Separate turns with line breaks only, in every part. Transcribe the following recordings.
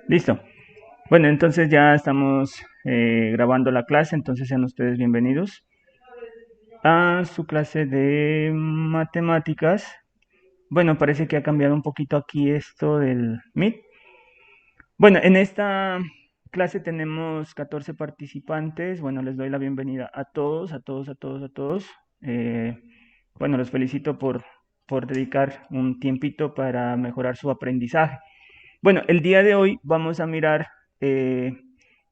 Listo. Bueno, entonces ya estamos grabando la clase, entonces sean ustedes bienvenidos a su clase de matemáticas. Bueno, parece que ha cambiado un poquito aquí esto del Meet. Bueno, en esta clase tenemos 14 participantes. Bueno, les doy la bienvenida a todos, a todos, a todos, a todos. Eh, bueno, los felicito por dedicar un tiempito para mejorar su aprendizaje. Bueno, el día de hoy vamos a mirar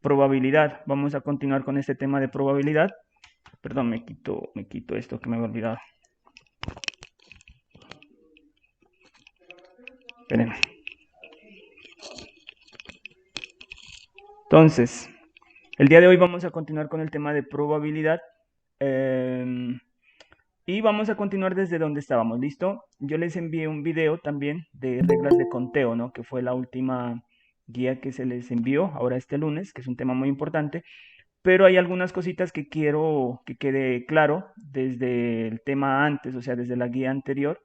probabilidad. Vamos a continuar con este tema de probabilidad. Perdón, me quito esto que me había olvidado. Espérenme. Entonces, el día de hoy vamos a continuar con el tema de probabilidad. Y vamos a continuar desde donde estábamos, ¿listo? Yo les envié un video también de reglas de conteo, ¿no? Que fue la última guía que se les envió ahora este lunes, que es un tema muy importante. Pero hay algunas cositas que quiero que quede claro desde el tema antes, o sea, desde la guía anterior.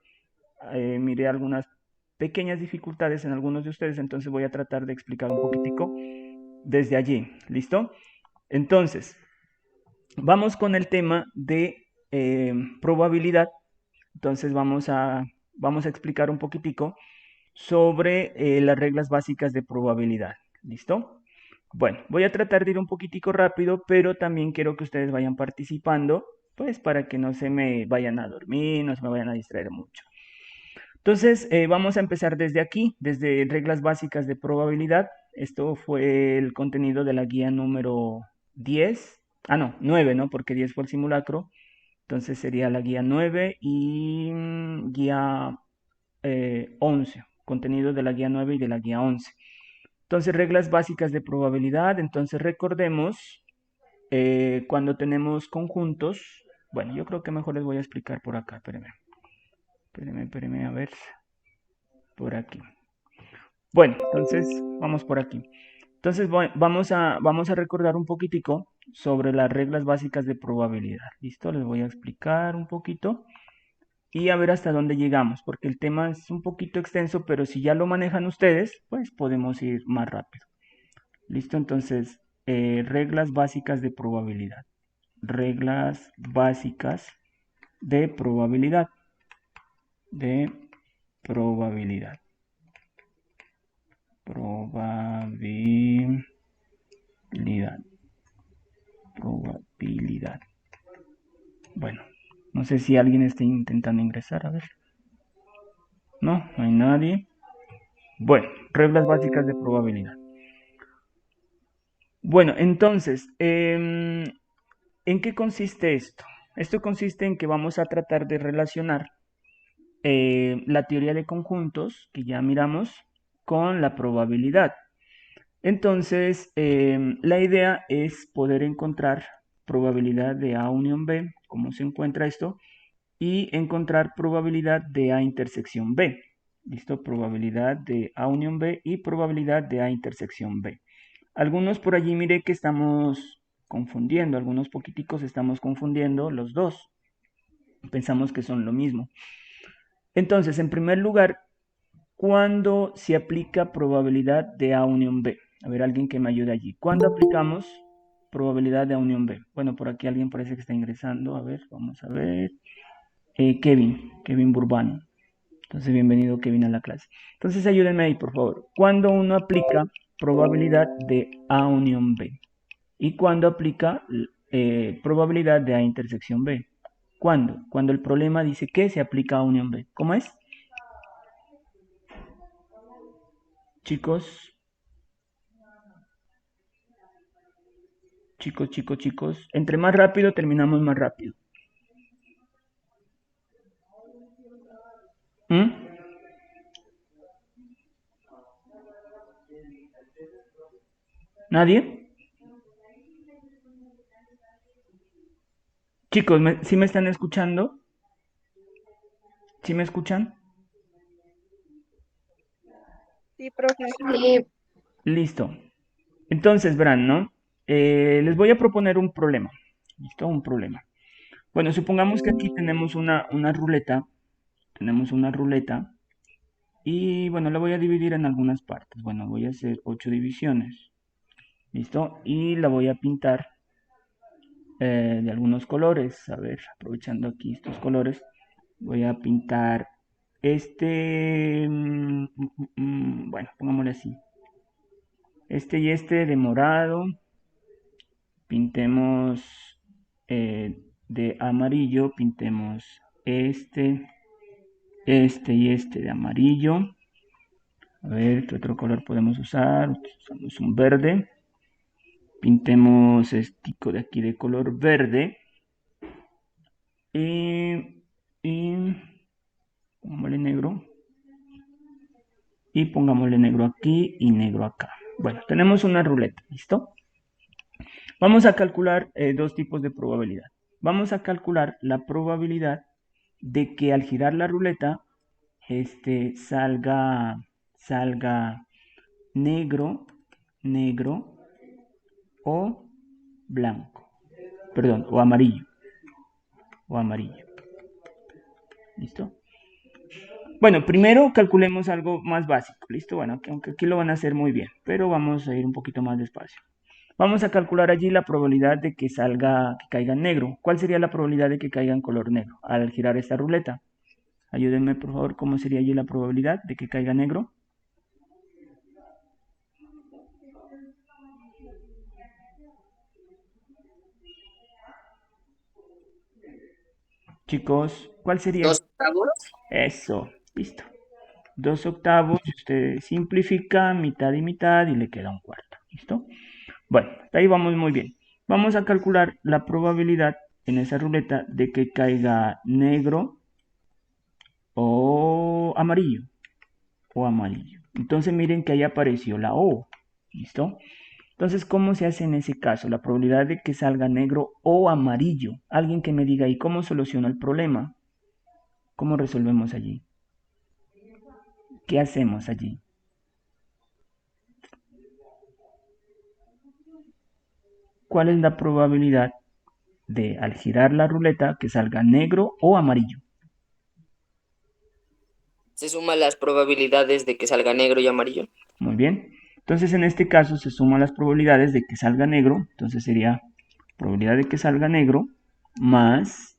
Miré algunas pequeñas dificultades en algunos de ustedes, entonces voy a tratar de explicar un poquitico desde allí. ¿Listo? Entonces, vamos con el tema de probabilidad. Entonces vamos a explicar un poquitico sobre las reglas básicas de probabilidad. ¿Listo? Bueno, voy a tratar de ir un poquitico rápido, pero también quiero que ustedes vayan participando, pues para que no se me vayan a dormir, no se me vayan a distraer mucho. Entonces, vamos a empezar desde aquí, desde reglas básicas de probabilidad. Esto fue el contenido de la guía número 10. Ah, no, 9, ¿no? Porque 10 fue el simulacro. Entonces sería la guía 9 y guía 11. Contenido de la guía 9 y de la guía 11. Entonces, reglas básicas de probabilidad. Entonces, recordemos cuando tenemos conjuntos. Bueno, yo creo que mejor les voy a explicar por acá. Espérenme, a ver. Por aquí. Bueno, entonces vamos por aquí. Entonces vamos a recordar un poquitico sobre las reglas básicas de probabilidad. ¿Listo? Les voy a explicar un poquito y a ver hasta dónde llegamos, porque el tema es un poquito extenso, pero si ya lo manejan ustedes, pues podemos ir más rápido. ¿Listo? Entonces, reglas básicas de probabilidad. Reglas básicas de probabilidad. De probabilidad. Probabilidad. Probabilidad. Bueno, no sé si alguien está intentando ingresar, a ver. No, no hay nadie. Bueno, reglas básicas de probabilidad. Bueno, entonces, ¿en qué consiste esto? Esto consiste en que vamos a tratar de relacionar la teoría de conjuntos, que ya miramos, con la probabilidad. Entonces, la idea es poder encontrar probabilidad de A unión B, cómo se encuentra esto, y encontrar probabilidad de A intersección B. ¿Listo? Probabilidad de A unión B y probabilidad de A intersección B. Algunos por allí mire que estamos confundiendo, algunos poquiticos estamos confundiendo los dos. Pensamos que son lo mismo. Entonces, en primer lugar, ¿cuándo se aplica probabilidad de A unión B? A ver, alguien que me ayude allí. ¿Cuándo aplicamos probabilidad de A unión B? Bueno, por aquí alguien parece que está ingresando. A ver, vamos a ver. Kevin Burbano. Entonces, bienvenido Kevin a la clase. Entonces, ayúdenme ahí, por favor. ¿Cuándo uno aplica probabilidad de A unión B? ¿Y cuándo aplica probabilidad de A intersección B? ¿Cuándo? Cuando el problema dice que se aplica A unión B. ¿Cómo es? Chicos, chicos. Entre más rápido terminamos más rápido. ¿Mm? ¿Nadie? Chicos, ¿sí me están escuchando? ¿Sí me escuchan?
Sí, profe.
Listo. Entonces, verán, ¿no? Les voy a proponer un problema. ¿Listo? Un problema. Bueno, supongamos que aquí tenemos una ruleta. Tenemos una ruleta. Y bueno, la voy a dividir en algunas partes. Bueno, voy a hacer 8 divisiones. ¿Listo? Y la voy a pintar de algunos colores. A ver, aprovechando aquí estos colores, voy a pintar bueno, pongámosle así. Este y este de morado. Pintemos de amarillo. Pintemos este y este de amarillo. A ver, ¿qué otro color podemos usar? Usamos un verde. Pintemos este de aquí de color verde. Y pongámosle negro. Y pongámosle negro aquí y negro acá. Bueno, tenemos una ruleta, ¿listo? Vamos a calcular dos tipos de probabilidad. Vamos a calcular la probabilidad de que al girar la ruleta salga negro, negro o blanco. Perdón, o amarillo. O amarillo. ¿Listo? Bueno, primero calculemos algo más básico. ¿Listo? Bueno, aunque aquí lo van a hacer muy bien, pero vamos a ir un poquito más despacio. Vamos a calcular allí la probabilidad de que caiga en negro. ¿Cuál sería la probabilidad de que caiga en color negro al girar esta ruleta? Ayúdenme, por favor, ¿cómo sería allí la probabilidad de que caiga negro? Chicos, ¿cuál sería?
2/8.
Eso, listo. 2/8, usted simplifica mitad y mitad y le queda un cuarto. ¿Listo? Bueno, hasta ahí vamos muy bien. Vamos a calcular la probabilidad en esa ruleta de que caiga negro o amarillo. O amarillo. Entonces miren que ahí apareció la O. ¿Listo? Entonces, ¿cómo se hace en ese caso? La probabilidad de que salga negro o amarillo. Alguien que me diga, ¿y cómo soluciono el problema? ¿Cómo resolvemos allí? ¿Qué hacemos allí? ¿Cuál es la probabilidad de, al girar la ruleta, que salga negro o amarillo?
Se suman las probabilidades de que salga negro y amarillo.
Muy bien. Entonces, en este caso se suman las probabilidades de que salga negro. Entonces sería probabilidad de que salga negro más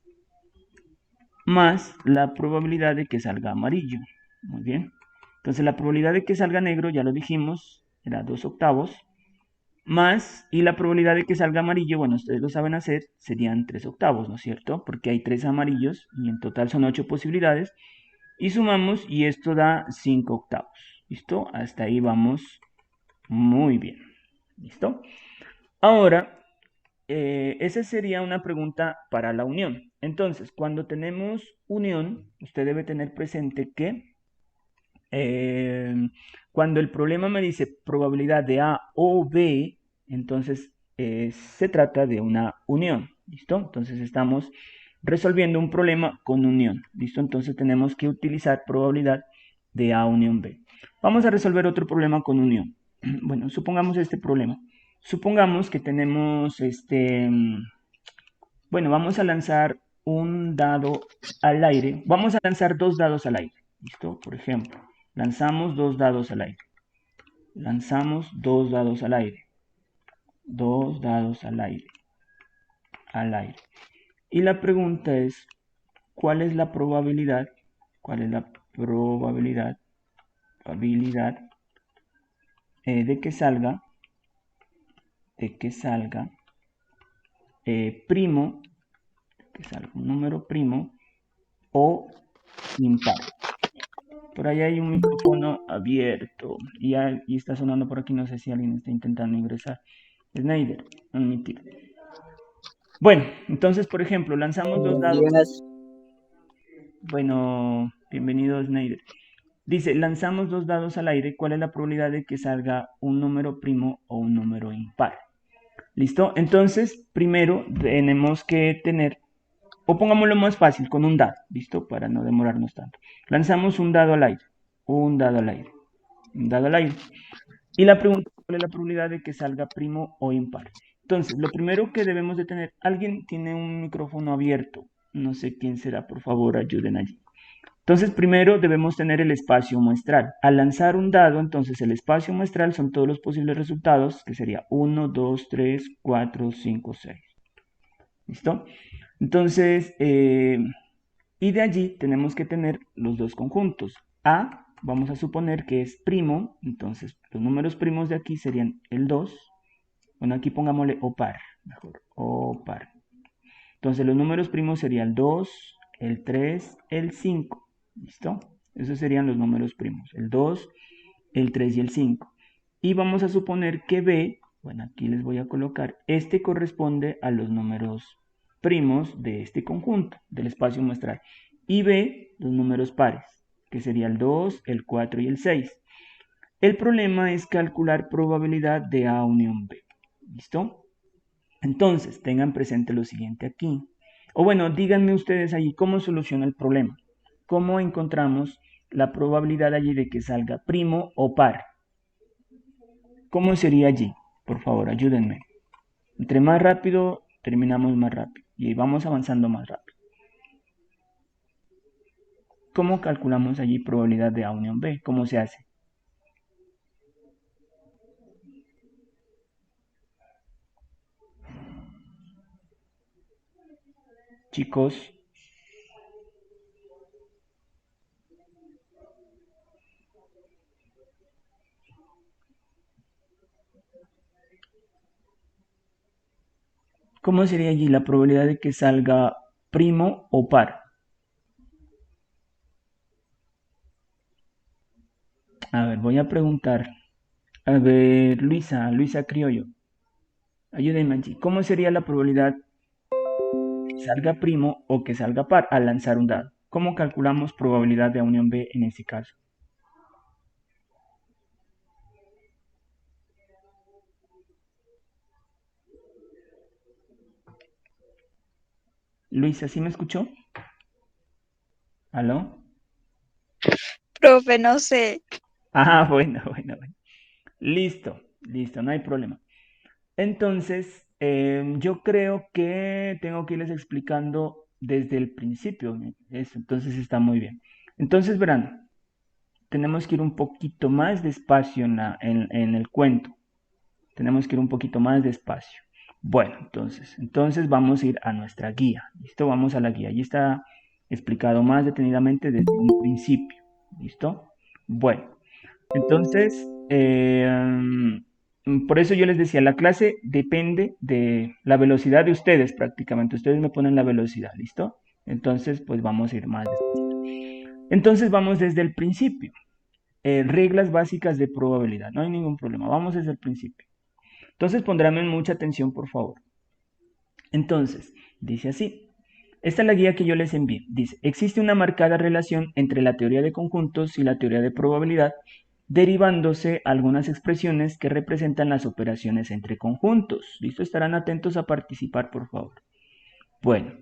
la probabilidad de que salga amarillo. Muy bien. Entonces la probabilidad de que salga negro, ya lo dijimos, era 2/8, más, y la probabilidad de que salga amarillo, bueno, ustedes lo saben hacer, serían 3/8, ¿no es cierto? Porque hay 3 amarillos y en total son 8 posibilidades. Y sumamos y esto da 5/8. ¿Listo? Hasta ahí vamos muy bien. ¿Listo? Ahora, esa sería una pregunta para la unión. Entonces, cuando tenemos unión, usted debe tener presente que eh, cuando el problema me dice probabilidad de A o B, entonces se trata de una unión. ¿Listo? Entonces estamos resolviendo un problema con unión. ¿Listo? Entonces tenemos que utilizar probabilidad de A unión B. Vamos a resolver otro problema con unión. Bueno, supongamos este problema. Supongamos que tenemos bueno, vamos a lanzar un dado al aire. Vamos a lanzar dos dados al aire. ¿Listo? Por ejemplo, lanzamos dos dados al aire. Lanzamos dos dados al aire. Dos dados al aire. Al aire. Y la pregunta es, ¿cuál es la probabilidad? ¿Cuál es la probabilidad? Probabilidad de que salga primo, que salga un número primo o impar. Por ahí hay un micrófono abierto y está sonando por aquí. No sé si alguien está intentando ingresar. Snyder, admitir. Bueno, entonces, por ejemplo, lanzamos dos
Buenos
dados.
días.
Bueno, bienvenido, Snyder. Dice, lanzamos dos dados al aire. ¿Cuál es la probabilidad de que salga un número primo o un número impar? ¿Listo? Entonces, primero tenemos que tener, o pongámoslo más fácil, con un dado. ¿Listo? Para no demorarnos tanto. Lanzamos un dado al aire. Un dado al aire. Un dado al aire. Y la pregunta, ¿cuál es la probabilidad de que salga primo o impar? Entonces, lo primero que debemos de tener, alguien tiene un micrófono abierto. No sé quién será, por favor, ayuden allí. Entonces, primero debemos tener el espacio muestral. Al lanzar un dado, entonces el espacio muestral son todos los posibles resultados, que sería 1, 2, 3, 4, 5, 6. ¿Listo? Entonces, y de allí tenemos que tener los dos conjuntos. A, vamos a suponer que es primo, entonces los números primos de aquí serían el 2. Bueno, aquí pongámosle o par, mejor, o par. Entonces los números primos serían el 2, el 3, el 5. ¿Listo? Esos serían los números primos, el 2, el 3 y el 5. Y vamos a suponer que B, bueno, aquí les voy a colocar, este corresponde a los números primos de este conjunto, del espacio muestral. Y B, los números pares, que sería el 2, el 4 y el 6. El problema es calcular probabilidad de A unión B. ¿Listo? Entonces, tengan presente lo siguiente aquí. O bueno, díganme ustedes allí cómo soluciona el problema. ¿Cómo encontramos la probabilidad allí de que salga primo o par? ¿Cómo sería allí? Por favor, ayúdenme. Entre más rápido, terminamos más rápido. Y vamos avanzando más rápido. ¿Cómo calculamos allí probabilidad de A unión B? ¿Cómo se hace? Chicos, ¿cómo sería allí la probabilidad de que salga primo o par? A ver, voy a preguntar. A ver, Luisa Criollo, ayúdenme allí. ¿Cómo sería la probabilidad que salga primo o que salga par al lanzar un dado? ¿Cómo calculamos probabilidad de A unión B en este caso? Luisa, ¿sí me escuchó? ¿Aló?
Profe, no sé.
Ah, bueno. Listo, no hay problema. Entonces, yo creo que tengo que irles explicando desde el principio. Eso, entonces está muy bien. Entonces, verán, tenemos que ir un poquito más despacio en el cuento. Tenemos que ir un poquito más despacio. Bueno, entonces vamos a ir a nuestra guía. ¿Listo? Vamos a la guía. Allí está explicado más detenidamente desde un principio. ¿Listo? Bueno, entonces, por eso yo les decía, la clase depende de la velocidad de ustedes prácticamente. Ustedes me ponen la velocidad, ¿listo? Entonces, pues vamos a ir más despacio. Entonces, vamos desde el principio. Reglas básicas de probabilidad. No hay ningún problema. Vamos desde el principio. Entonces, pondrán mucha atención, por favor. Entonces, dice así. Esta es la guía que yo les envié. Dice, existe una marcada relación entre la teoría de conjuntos y la teoría de probabilidad, derivándose algunas expresiones que representan las operaciones entre conjuntos. ¿Listo? Estarán atentos a participar, por favor. Bueno,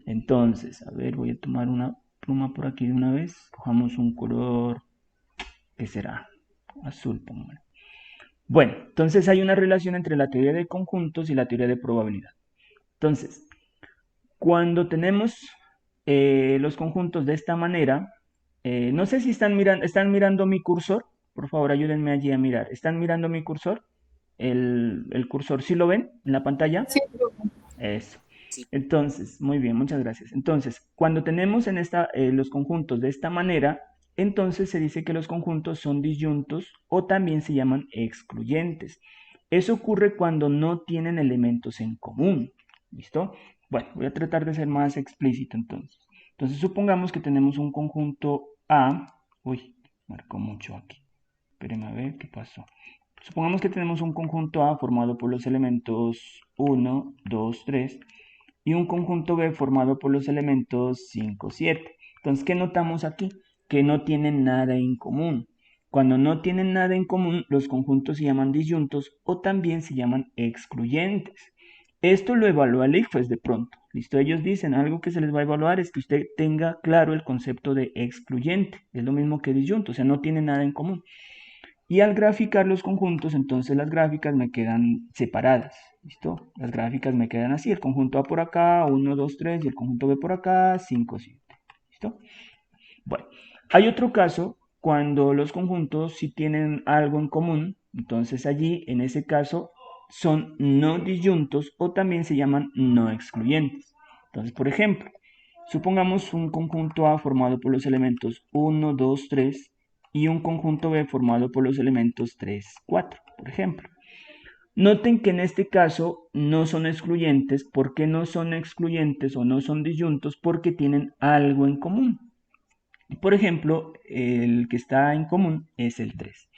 entonces, a ver, voy a tomar una pluma por aquí de una vez. Cojamos un color, ¿qué será? Azul, pongámoslo. Bueno, entonces hay una relación entre la teoría de conjuntos y la teoría de probabilidad. Entonces, cuando tenemos los conjuntos de esta manera, no sé si están mirando mi cursor. Por favor, ayúdenme allí a mirar. ¿Están mirando mi cursor? El cursor, ¿sí lo ven en la pantalla?
Sí,
Eso.
Sí.
Entonces, muy bien, muchas gracias. Entonces, cuando tenemos los conjuntos de esta manera, entonces se dice que los conjuntos son disyuntos o también se llaman excluyentes. Eso ocurre cuando no tienen elementos en común. ¿Listo? Bueno, voy a tratar de ser más explícito entonces. Entonces, supongamos que tenemos un conjunto A. Uy, marcó mucho aquí. Espérenme a ver qué pasó. Supongamos que tenemos un conjunto A formado por los elementos 1, 2, 3 y un conjunto B formado por los elementos 5, 7. Entonces, ¿qué notamos aquí? Que no tienen nada en común. Cuando no tienen nada en común, los conjuntos se llaman disyuntos o también se llaman excluyentes. Esto lo evalúa el ICFES de pronto. ¿Listo? Ellos dicen algo que se les va a evaluar es que usted tenga claro el concepto de excluyente. Es lo mismo que disyunto, o sea, no tiene nada en común. Y al graficar los conjuntos, entonces las gráficas me quedan separadas. ¿Listo? Las gráficas me quedan así. El conjunto A por acá, 1, 2, 3, y el conjunto B por acá, 5, 7. ¿Listo? Bueno, hay otro caso cuando los conjuntos sí tienen algo en común, entonces allí, en ese caso, son no disyuntos o también se llaman no excluyentes. Entonces, por ejemplo, supongamos un conjunto A formado por los elementos 1, 2, 3 y un conjunto B formado por los elementos 3, 4, por ejemplo. Noten que en este caso no son excluyentes. ¿Por qué no son excluyentes o no son disyuntos? Porque tienen algo en común. Por ejemplo, el que está en común es el 3.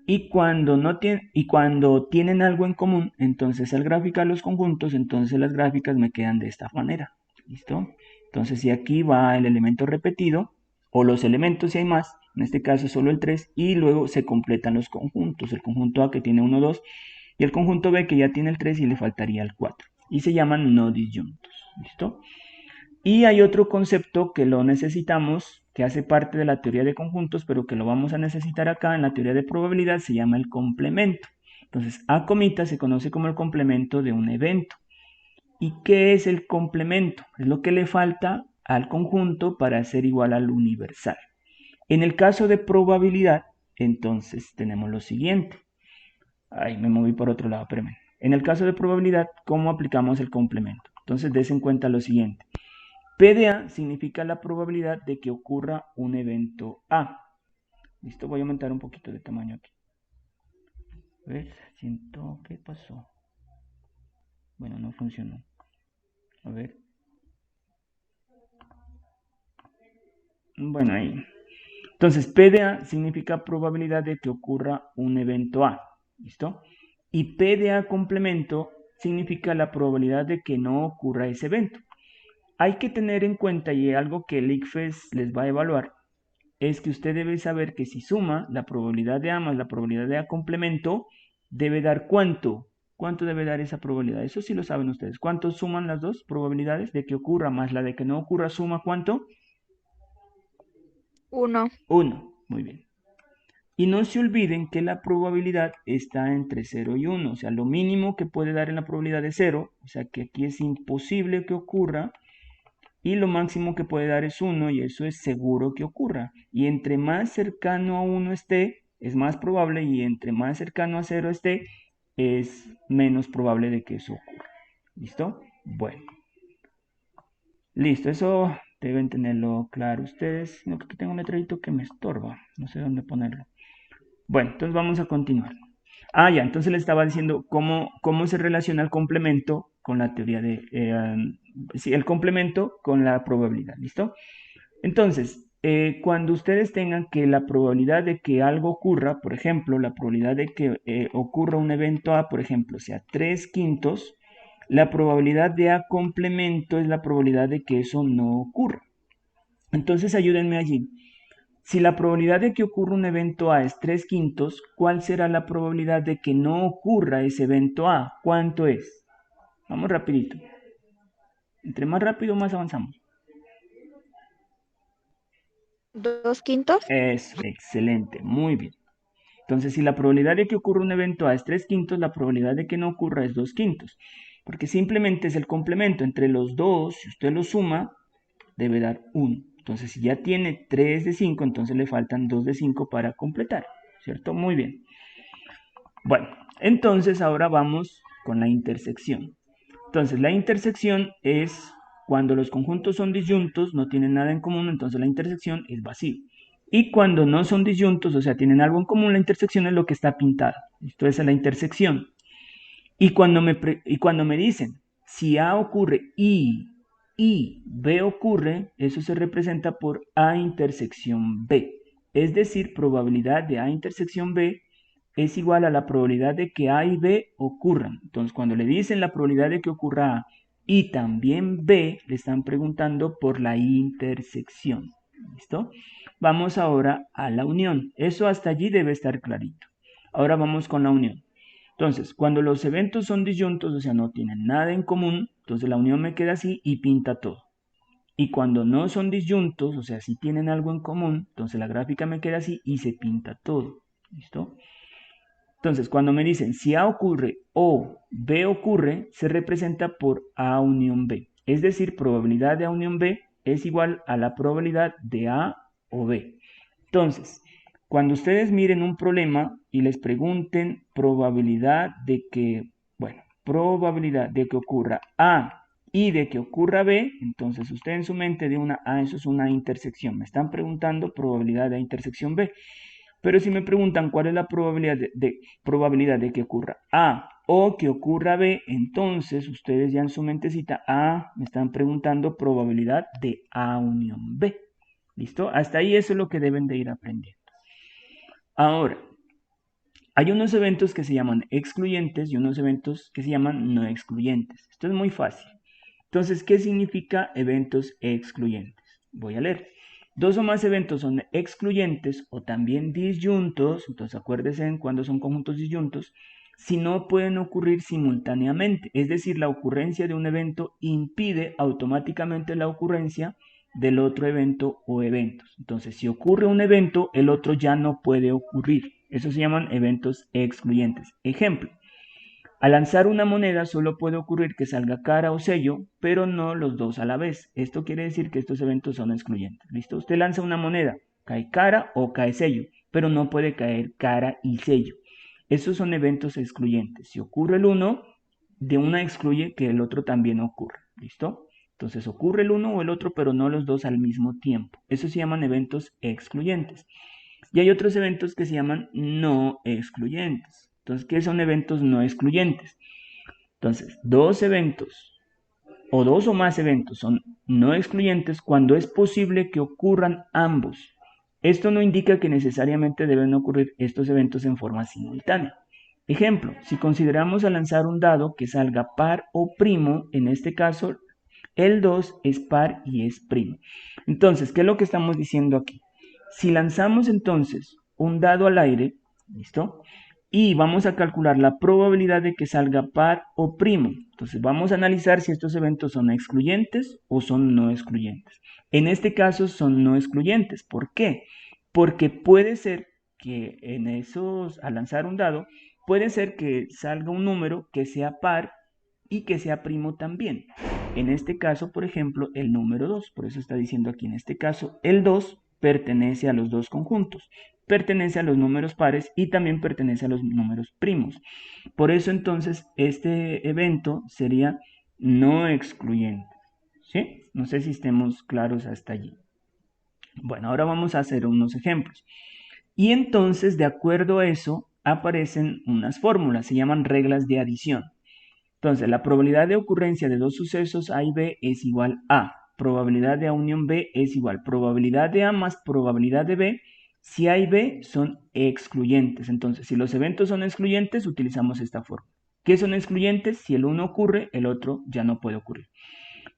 Y cuando tienen algo en común, entonces al graficar los conjuntos, entonces las gráficas me quedan de esta manera. ¿Listo? Entonces si aquí va el elemento repetido, o los elementos si hay más, en este caso solo el 3, y luego se completan los conjuntos. El conjunto A que tiene 1, 2, y el conjunto B que ya tiene el 3 y le faltaría el 4. Y se llaman no disyuntos. ¿Listo? Y hay otro concepto que lo necesitamos, que hace parte de la teoría de conjuntos, pero que lo vamos a necesitar acá en la teoría de probabilidad, se llama el complemento. Entonces, A comita se conoce como el complemento de un evento. ¿Y qué es el complemento? Es lo que le falta al conjunto para ser igual al universal. En el caso de probabilidad, entonces tenemos lo siguiente. Ay, me moví por otro lado, espérenme. En el caso de probabilidad, ¿cómo aplicamos el complemento? Entonces, des en cuenta lo siguiente. P de A significa la probabilidad de que ocurra un evento A. Listo, voy a aumentar un poquito de tamaño aquí. A ver, siento, ¿qué pasó? Bueno, no funcionó. A ver. Bueno, ahí. Entonces, P de A significa probabilidad de que ocurra un evento A. ¿Listo? Y P de A complemento significa la probabilidad de que no ocurra ese evento. Hay que tener en cuenta, y algo que el ICFES les va a evaluar, es que usted debe saber que si suma la probabilidad de A más la probabilidad de A complemento, debe dar ¿cuánto? ¿Cuánto debe dar esa probabilidad? Eso sí lo saben ustedes. ¿Cuánto suman las dos probabilidades de que ocurra más la de que no ocurra? ¿Suma cuánto?
1.
1. Muy bien. Y no se olviden que la probabilidad está entre 0 y 1. O sea, lo mínimo que puede dar en la probabilidad es 0. O sea, que aquí es imposible que ocurra. Y lo máximo que puede dar es 1 y eso es seguro que ocurra. Y entre más cercano a 1 esté, es más probable y entre más cercano a 0 esté, es menos probable de que eso ocurra. ¿Listo? Bueno. Listo, eso deben tenerlo claro ustedes. No, que aquí tengo un letrerito que me estorba. No sé dónde ponerlo. Bueno, entonces vamos a continuar. Ah, ya, entonces le estaba diciendo cómo se relaciona el complemento con la teoría de... sí, el complemento con la probabilidad, ¿listo? Entonces, cuando ustedes tengan que la probabilidad de que algo ocurra, por ejemplo, la probabilidad de que ocurra un evento A, por ejemplo, sea 3/5, la probabilidad de A complemento es la probabilidad de que eso no ocurra. Entonces, ayúdenme allí. Si la probabilidad de que ocurra un evento A es 3/5, ¿cuál será la probabilidad de que no ocurra ese evento A? ¿Cuánto es? Vamos rapidito. Entre más rápido, más avanzamos.
2/5.
Es excelente, muy bien. Entonces, si la probabilidad de que ocurra un evento A es 3/5, la probabilidad de que no ocurra es 2/5. Porque simplemente es el complemento entre los dos, si usted lo suma, debe dar 1. Entonces, si ya tiene 3 de 5, entonces le faltan 2 de 5 para completar, ¿cierto? Muy bien. Bueno, entonces ahora vamos con la intersección. Entonces, la intersección es cuando los conjuntos son disyuntos, no tienen nada en común, entonces la intersección es vacío. Y cuando no son disyuntos, o sea, tienen algo en común, la intersección es lo que está pintado. Esto es la intersección. Y cuando me dicen, si A ocurre y B ocurre, eso se representa por A intersección B. Es decir, probabilidad de A intersección B es igual a la probabilidad de que A y B ocurran. Entonces, cuando le dicen la probabilidad de que ocurra A y también B, le están preguntando por la intersección. ¿Listo? Vamos ahora a la unión. Eso hasta allí debe estar clarito. Ahora vamos con la unión. Entonces, cuando los eventos son disyuntos, o sea, no tienen nada en común, entonces la unión me queda así y pinta todo. Y cuando no son disyuntos, o sea, si tienen algo en común, entonces la gráfica me queda así y se pinta todo. ¿Listo? Entonces, cuando me dicen si A ocurre o B ocurre, se representa por A unión B. Es decir, probabilidad de A unión B es igual a la probabilidad de A o B. Entonces, cuando ustedes miren un problema y les pregunten probabilidad de que, bueno, probabilidad de que ocurra A y de que ocurra B, entonces usted en su mente de una A, eso es una intersección. Me están preguntando probabilidad de intersección B. Pero si me preguntan cuál es la probabilidad de que ocurra A o que ocurra B, entonces ustedes ya en su mentecita A me están preguntando probabilidad de A unión B. ¿Listo? Hasta ahí eso es lo que deben de ir aprendiendo. Ahora, hay unos eventos que se llaman excluyentes y unos eventos que se llaman no excluyentes. Esto es muy fácil. Entonces, ¿qué significa eventos excluyentes? Voy a leer. Dos o más eventos son excluyentes o también disyuntos, entonces acuérdense en cuando son conjuntos disyuntos, si no pueden ocurrir simultáneamente, es decir, la ocurrencia de un evento impide automáticamente la ocurrencia del otro evento o eventos. Entonces, si ocurre un evento, el otro ya no puede ocurrir. Eso se llaman eventos excluyentes. Ejemplo. Al lanzar una moneda solo puede ocurrir que salga cara o sello, pero no los dos a la vez. Esto quiere decir que estos eventos son excluyentes. ¿Listo? Usted lanza una moneda, cae cara o cae sello, pero no puede caer cara y sello. Estos son eventos excluyentes. Si ocurre el uno, de una excluye que el otro también ocurra. ¿Listo? Entonces ocurre el uno o el otro, pero no los dos al mismo tiempo. Eso se llaman eventos excluyentes. Y hay otros eventos que se llaman no excluyentes. Entonces, ¿qué son eventos no excluyentes? Entonces, dos eventos o dos o más eventos son no excluyentes cuando es posible que ocurran ambos. Esto no indica que necesariamente deben ocurrir estos eventos en forma simultánea. Ejemplo, si consideramos al lanzar un dado que salga par o primo, en este caso el 2 es par y es primo. Entonces, ¿qué es lo que estamos diciendo aquí? Si lanzamos entonces un dado al aire, ¿listo? Y vamos a calcular la probabilidad de que salga par o primo. Entonces vamos a analizar si estos eventos son excluyentes o son no excluyentes. En este caso son no excluyentes. ¿Por qué? Porque puede ser que al lanzar un dado, puede ser que salga un número que sea par y que sea primo también. En este caso, por ejemplo, el número 2. Por eso está diciendo aquí en este caso, el 2 pertenece a los dos conjuntos. Pertenece a los números pares y también pertenece a los números primos. Por eso entonces este evento sería no excluyente. ¿Sí? No sé si estemos claros hasta allí. Bueno, ahora vamos a hacer unos ejemplos. Y entonces, de acuerdo a eso, aparecen unas fórmulas, se llaman reglas de adición. Entonces, la probabilidad de ocurrencia de dos sucesos A y B es igual a probabilidad de A unión B es igual probabilidad de A más probabilidad de B. Si A y B son excluyentes. Entonces, si los eventos son excluyentes, utilizamos esta fórmula. ¿Qué son excluyentes? Si el uno ocurre, el otro ya no puede ocurrir.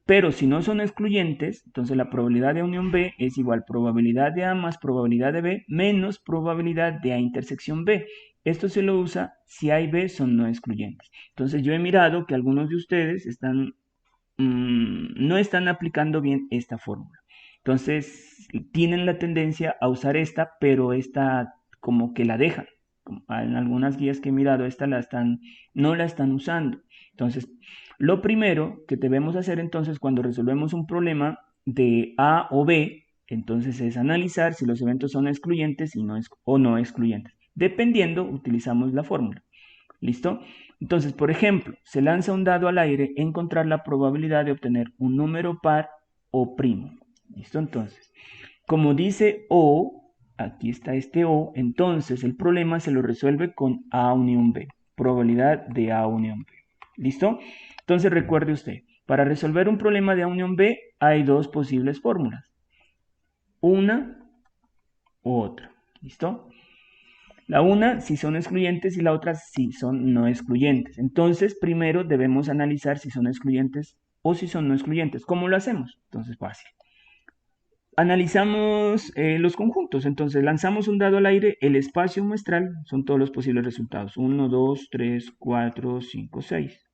Pero si no son excluyentes, entonces la probabilidad de unión B es igual probabilidad de A más probabilidad de B menos probabilidad de A intersección B. Esto se lo usa si A y B son no excluyentes. Entonces yo he mirado que algunos de ustedes no están aplicando bien esta fórmula. Entonces tienen la tendencia a usar esta, pero esta como que la dejan. En algunas guías que he mirado, no la están usando. Entonces, lo primero que debemos hacer entonces cuando resolvemos un problema de A o B, entonces es analizar si los eventos son excluyentes o no excluyentes. Dependiendo, utilizamos la fórmula. ¿Listo? Entonces, por ejemplo, se lanza un dado al aire, encontrar la probabilidad de obtener un número par o primo. ¿Listo? Entonces, como dice O, aquí está este O, entonces el problema se lo resuelve con A unión B. Probabilidad de A unión B. ¿Listo? Entonces recuerde usted, para resolver un problema de A unión B hay dos posibles fórmulas. Una u otra. ¿Listo? La una si son excluyentes y la otra si son no excluyentes. Entonces, primero debemos analizar si son excluyentes o si son no excluyentes. ¿Cómo lo hacemos? Entonces, fácil. Analizamos los conjuntos. Entonces, lanzamos un dado al aire. El espacio muestral son todos los posibles resultados. 1, 2, 3, 4, 5, 6.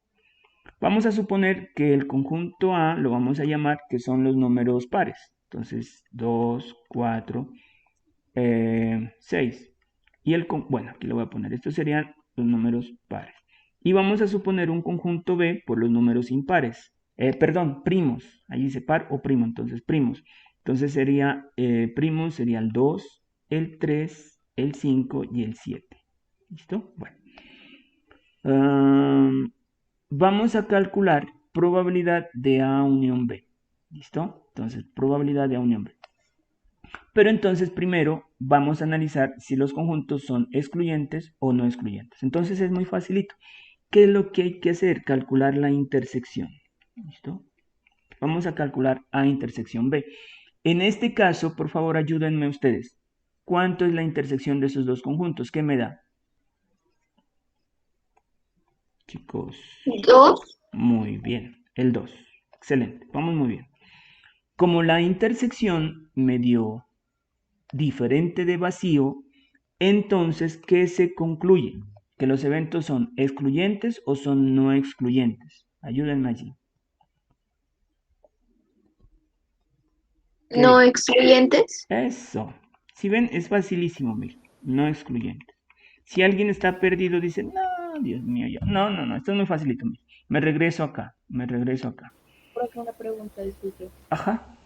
Vamos a suponer que el conjunto A lo vamos a llamar que son los números pares. Entonces, 2, 4, 6. Y bueno, aquí lo voy a poner. Estos serían los números pares. Y vamos a suponer un conjunto B por los números impares. Perdón, primos. Ahí dice par o primo, entonces primos. Entonces sería, primo sería el 2, el 3, el 5 y el 7. ¿Listo? Bueno. Vamos a calcular probabilidad de A unión B. ¿Listo? Entonces, probabilidad de A unión B. Pero entonces primero vamos a analizar si los conjuntos son excluyentes o no excluyentes. Entonces es muy facilito. ¿Qué es lo que hay que hacer? Calcular la intersección. ¿Listo? Vamos a calcular A intersección B. En este caso, por favor, ayúdenme ustedes. ¿Cuánto es la intersección de esos dos conjuntos? ¿Qué me da? Chicos.
2.
Muy bien. El 2. Excelente. Vamos muy bien. Como la intersección me dio diferente de vacío, entonces, ¿qué se concluye? ¿Que los eventos son excluyentes o son no excluyentes? Ayúdenme allí. ¿Qué
No
dice?
excluyentes.
Eso. Si ven, es facilísimo, miren. No excluyentes. Si alguien está perdido, dice, no, Dios mío, yo. No, no, no, esto es muy facilito. Miren. Me regreso acá, me regreso acá.
Profe, una pregunta, disculpe.
Ajá.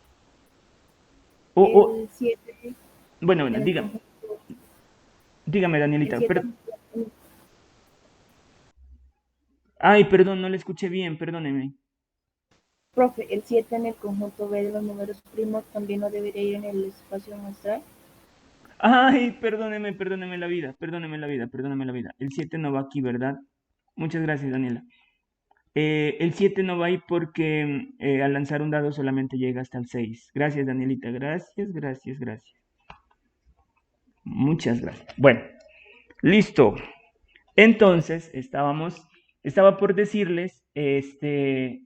El 7
Bueno,
en el
dígame,
conjunto,
dígame,
el
Danielita.
7,
Ay, perdón, no le escuché bien, perdóneme.
profe, el 7 en el conjunto B de los números primos también no debería ir en el espacio muestral.
Ay, perdóneme la vida, perdóneme la vida, perdóneme la vida. El 7 no va aquí, ¿verdad? Muchas gracias, Daniela. El 7 no va ahí porque al lanzar un dado solamente llega hasta el 6. Gracias, Danielita. Gracias, gracias, gracias. Muchas gracias. Bueno, listo. Entonces, estaba por decirles, que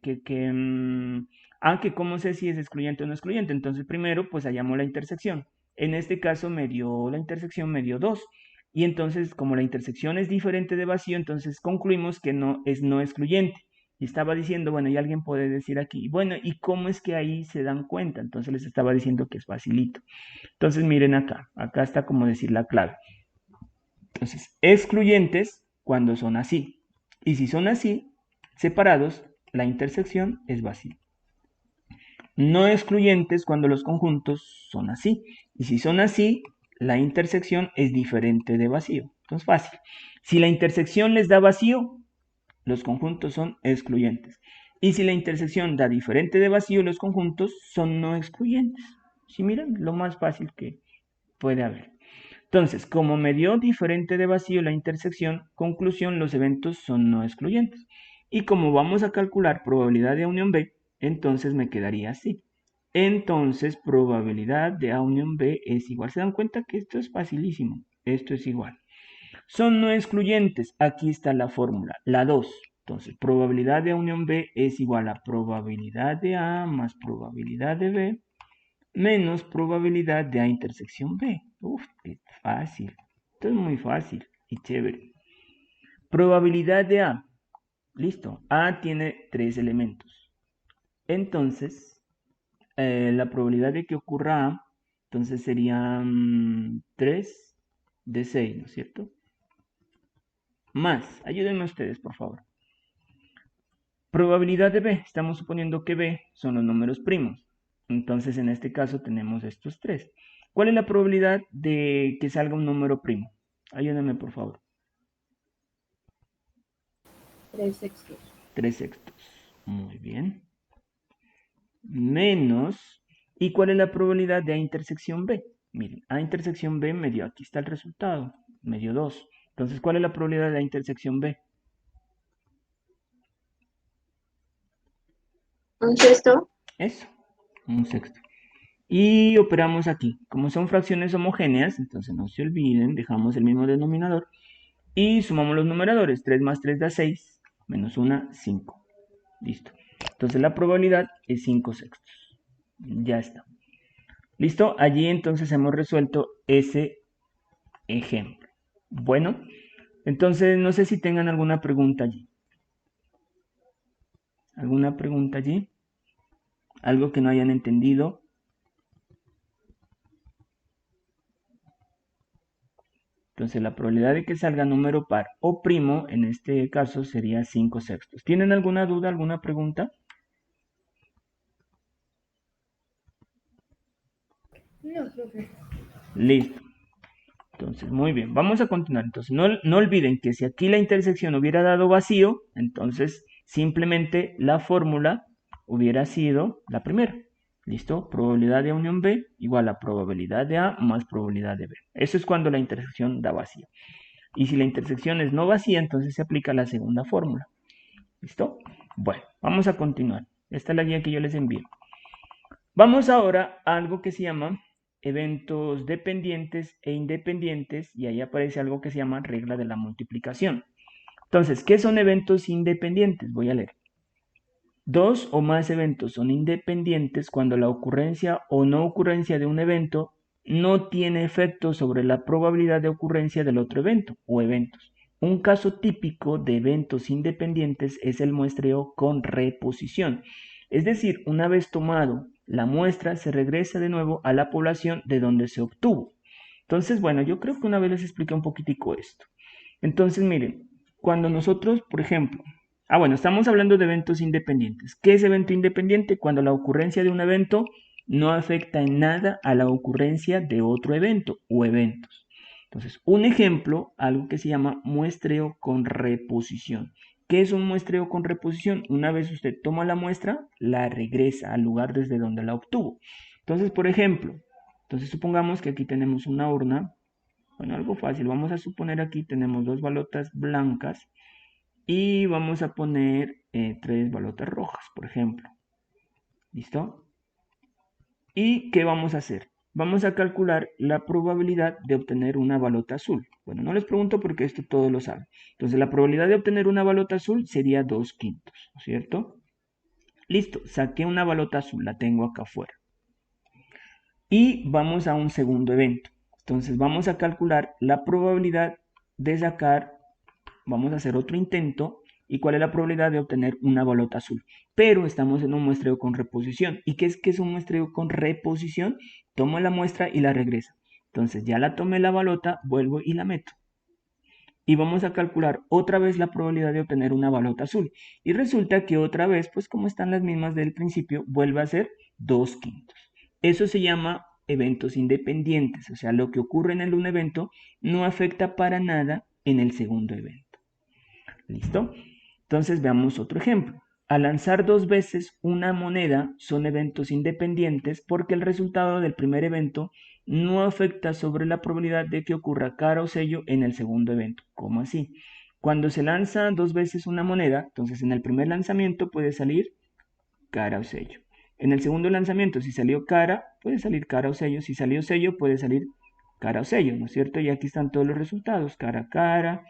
cómo sé si es excluyente o no excluyente. Entonces, primero, pues hallamos la intersección. En este caso, la intersección me dio 2. Y entonces, como la intersección es diferente de vacío, entonces concluimos que no es no excluyente. Y estaba diciendo, bueno, y alguien puede decir aquí, bueno, ¿y cómo es que ahí se dan cuenta? Entonces les estaba diciendo que es facilito. Entonces, miren acá está como decir la clave. Entonces, excluyentes cuando son así. Y si son así, separados, la intersección es vacía. No excluyentes cuando los conjuntos son así. Y si son así, la intersección es diferente de vacío. Entonces, fácil. Si la intersección les da vacío, los conjuntos son excluyentes. Y si la intersección da diferente de vacío, los conjuntos son no excluyentes. Si miran, lo más fácil que puede haber. Entonces, como me dio diferente de vacío la intersección, conclusión, los eventos son no excluyentes. Y como vamos a calcular probabilidad de A unión B, entonces me quedaría así. Entonces, probabilidad de A unión B es igual. ¿Se dan cuenta que esto es facilísimo? Esto es igual. Son no excluyentes. Aquí está la fórmula, la 2. Entonces, probabilidad de A unión B es igual a probabilidad de A más probabilidad de B menos probabilidad de A intersección B. Uf, qué fácil. Esto es muy fácil y chévere. Probabilidad de A. Listo. A tiene 3 elementos. Entonces, la probabilidad de que ocurra A, entonces serían 3 de 6, ¿no es cierto? Más, ayúdenme ustedes, por favor. Probabilidad de B, estamos suponiendo que B son los números primos. Entonces, en este caso tenemos estos 3. ¿Cuál es la probabilidad de que salga un número primo? Ayúdenme, por favor.
3/6.
3 sextos. Muy bien. Menos. ¿Y cuál es la probabilidad de A intersección B? Miren, A intersección B me dio, aquí está el resultado, me dio 2. Entonces, ¿cuál es la probabilidad de A intersección B?
Un sexto.
Eso, un sexto. Y operamos aquí. Como son fracciones homogéneas, entonces no se olviden, dejamos el mismo denominador y sumamos los numeradores. 3 más 3 da 6, menos 1, 5. Listo. Entonces la probabilidad es 5 sextos. Ya está. Listo. Allí entonces hemos resuelto ese ejemplo. Bueno, entonces no sé si tengan alguna pregunta allí. ¿Alguna pregunta allí? ¿Algo que no hayan entendido? Entonces la probabilidad de que salga número par o primo, en este caso, sería 5 sextos. ¿Tienen alguna duda, alguna pregunta? Listo. Entonces, muy bien, vamos a continuar. Entonces, no olviden que si aquí la intersección hubiera dado vacío, entonces simplemente la fórmula hubiera sido la primera. ¿Listo? Probabilidad de unión B igual a probabilidad de A más probabilidad de B. Eso es cuando la intersección da vacío. Y si la intersección es no vacía, entonces se aplica la segunda fórmula. ¿Listo? Bueno, vamos a continuar. Esta es la guía que yo les envío. Vamos ahora a algo que se llama eventos dependientes e independientes, y ahí aparece algo que se llama regla de la multiplicación. Entonces, ¿qué son eventos independientes? Voy a leer. Dos o más eventos son independientes cuando la ocurrencia o no ocurrencia de un evento no tiene efecto sobre la probabilidad de ocurrencia del otro evento o eventos. Un caso típico de eventos independientes es el muestreo con reposición. Es decir, una vez tomado la muestra, se regresa de nuevo a la población de donde se obtuvo. Entonces, bueno, yo creo que una vez les expliqué un poquitico esto. Entonces, miren, cuando nosotros, por ejemplo, bueno, estamos hablando de eventos independientes. ¿Qué es evento independiente? Cuando la ocurrencia de un evento no afecta en nada a la ocurrencia de otro evento o eventos. Entonces, un ejemplo, algo que se llama muestreo con reposición. ¿Qué es un muestreo con reposición? Una vez usted toma la muestra, la regresa al lugar desde donde la obtuvo. Entonces, por ejemplo, supongamos que aquí tenemos una urna. Bueno, algo fácil. Vamos a suponer aquí tenemos dos balotas blancas y vamos a poner 3 balotas rojas, por ejemplo. ¿Listo? ¿Y qué vamos a hacer? Vamos a calcular la probabilidad de obtener una balota azul. Bueno, no les pregunto porque esto todos lo saben. Entonces, la probabilidad de obtener una balota azul sería 2/5, ¿no es cierto? Listo, saqué una balota azul, la tengo acá afuera. Y vamos a un segundo evento. Entonces, vamos a calcular la probabilidad de sacar, vamos a hacer otro intento, y cuál es la probabilidad de obtener una balota azul. Pero estamos en un muestreo con reposición. ¿Y qué es un muestreo con reposición? Tomo la muestra y la regreso. Entonces ya la tomé la balota, vuelvo y la meto. Y vamos a calcular otra vez la probabilidad de obtener una balota azul. Y resulta que otra vez, pues como están las mismas del principio, vuelve a ser 2/5. Eso se llama eventos independientes. O sea, lo que ocurre en un evento no afecta para nada en el segundo evento. ¿Listo? Entonces veamos otro ejemplo. Al lanzar 2 veces una moneda son eventos independientes porque el resultado del primer evento no afecta sobre la probabilidad de que ocurra cara o sello en el segundo evento. ¿Cómo así? Cuando se lanza 2 veces una moneda, entonces en el primer lanzamiento puede salir cara o sello. En el segundo lanzamiento, si salió cara, puede salir cara o sello. Si salió sello, puede salir cara o sello, ¿no es cierto? Y aquí están todos los resultados. Cara, cara,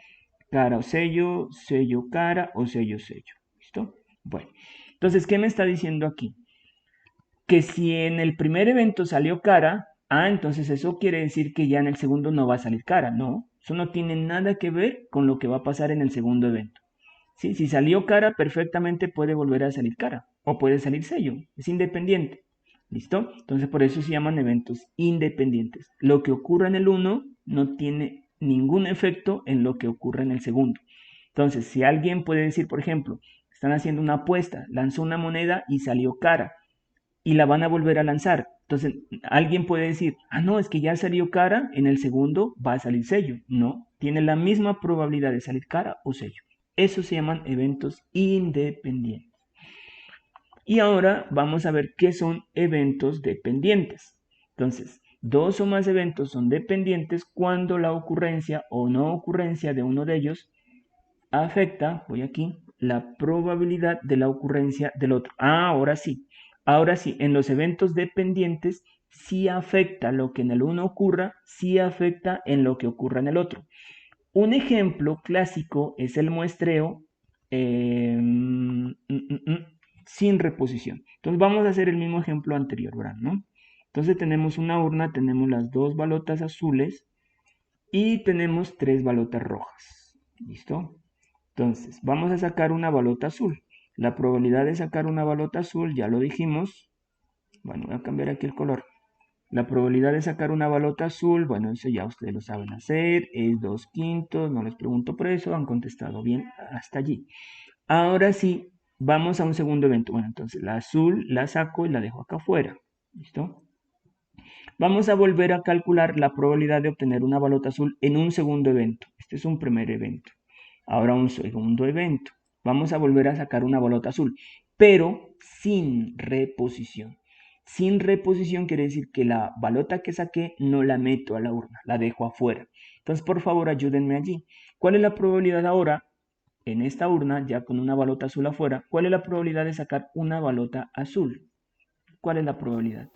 cara o sello, sello, cara o sello, sello. ¿Listo? Bueno, entonces, ¿qué me está diciendo aquí? Que si en el primer evento salió cara, entonces eso quiere decir que ya en el segundo no va a salir cara. No, eso no tiene nada que ver con lo que va a pasar en el segundo evento. ¿Sí? Si salió cara, perfectamente puede volver a salir cara o puede salir sello. Es independiente. ¿Listo? Entonces, por eso se llaman eventos independientes. Lo que ocurre en el uno no tiene ningún efecto en lo que ocurre en el segundo. Entonces, si alguien puede decir, por ejemplo, están haciendo una apuesta, lanzó una moneda y salió cara y la van a volver a lanzar. Entonces, alguien puede decir, no, es que ya salió cara, en el segundo va a salir sello. No, tiene la misma probabilidad de salir cara o sello. Eso se llaman eventos independientes. Y ahora vamos a ver qué son eventos dependientes. Entonces, 2 o más eventos son dependientes cuando la ocurrencia o no ocurrencia de uno de ellos afecta, voy aquí, la probabilidad de la ocurrencia del otro. Ahora sí, en los eventos dependientes sí afecta lo que en el uno ocurra, sí afecta en lo que ocurra en el otro. Un ejemplo clásico es el muestreo sin reposición. Entonces vamos a hacer el mismo ejemplo anterior, ¿verdad? ¿No? Entonces tenemos una urna, tenemos las 2 balotas azules y tenemos 3 balotas rojas. ¿Listo? Entonces, vamos a sacar una balota azul. La probabilidad de sacar una balota azul, ya lo dijimos. Bueno, voy a cambiar aquí el color. La probabilidad de sacar una balota azul, bueno, eso ya ustedes lo saben hacer, es 2/5, no les pregunto por eso, han contestado bien hasta allí. Ahora sí, vamos a un segundo evento. Bueno, entonces la azul la saco y la dejo acá afuera. ¿Listo? Vamos a volver a calcular la probabilidad de obtener una balota azul en un segundo evento. Este es un primer evento. Ahora un segundo evento. Vamos a volver a sacar una balota azul, pero sin reposición. Sin reposición quiere decir que la balota que saqué no la meto a la urna, la dejo afuera. Entonces, por favor, ayúdenme allí. ¿Cuál es la probabilidad ahora en esta urna, ya con una balota azul afuera? ¿Cuál es la probabilidad de sacar una balota azul? ¿Cuál es la probabilidad?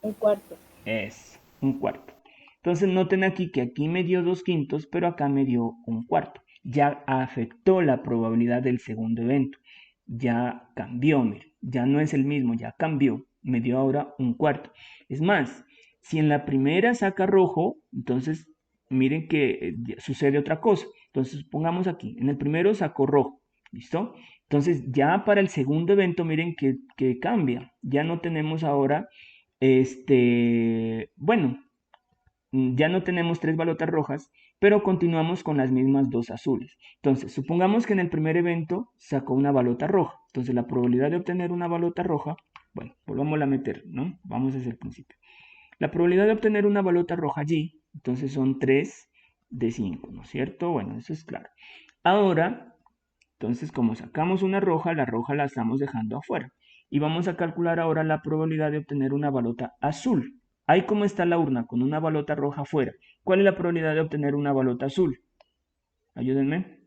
Un cuarto.
Es un cuarto. Entonces noten aquí que aquí me dio 2/5, pero acá me dio un cuarto. Ya afectó la probabilidad del segundo evento. Ya cambió, miren. Ya no es el mismo, ya cambió. Me dio ahora un cuarto. Es más, si en la primera saca rojo, entonces miren que sucede otra cosa. Entonces pongamos aquí, en el primero sacó rojo. ¿Listo? Entonces ya para el segundo evento miren que cambia. Ya no tenemos ahora bueno, ya no tenemos 3 balotas rojas, pero continuamos con las mismas 2 azules. Entonces, supongamos que en el primer evento sacó una balota roja. Entonces, la probabilidad de obtener una balota roja, bueno, volvámosla a meter, ¿no? Vamos desde el principio. La probabilidad de obtener una balota roja allí, entonces son 3 de 5, ¿no es cierto? Bueno, eso es claro. Ahora, entonces, como sacamos una roja, la roja la estamos dejando afuera. Y vamos a calcular ahora la probabilidad de obtener una balota azul. Ahí como está la urna con una balota roja afuera. ¿Cuál es la probabilidad de obtener una balota azul? Ayúdenme.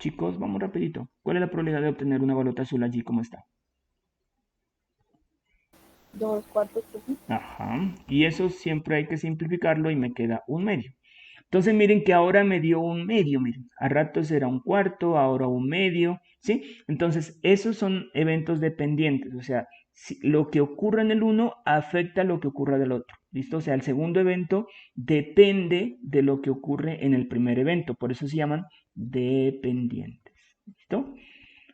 Chicos, vamos rapidito. ¿Cuál es la probabilidad de obtener una balota azul allí como está?
2 cuartos, profe.
Ajá. Y eso siempre hay que simplificarlo y me queda un medio. Entonces miren que ahora me dio un medio, miren. A ratos era un cuarto, ahora un medio, ¿sí? Entonces esos son eventos dependientes, o sea, lo que ocurre en el uno afecta lo que ocurra del otro, ¿listo? O sea, el segundo evento depende de lo que ocurre en el primer evento, por eso se llaman dependientes, ¿listo?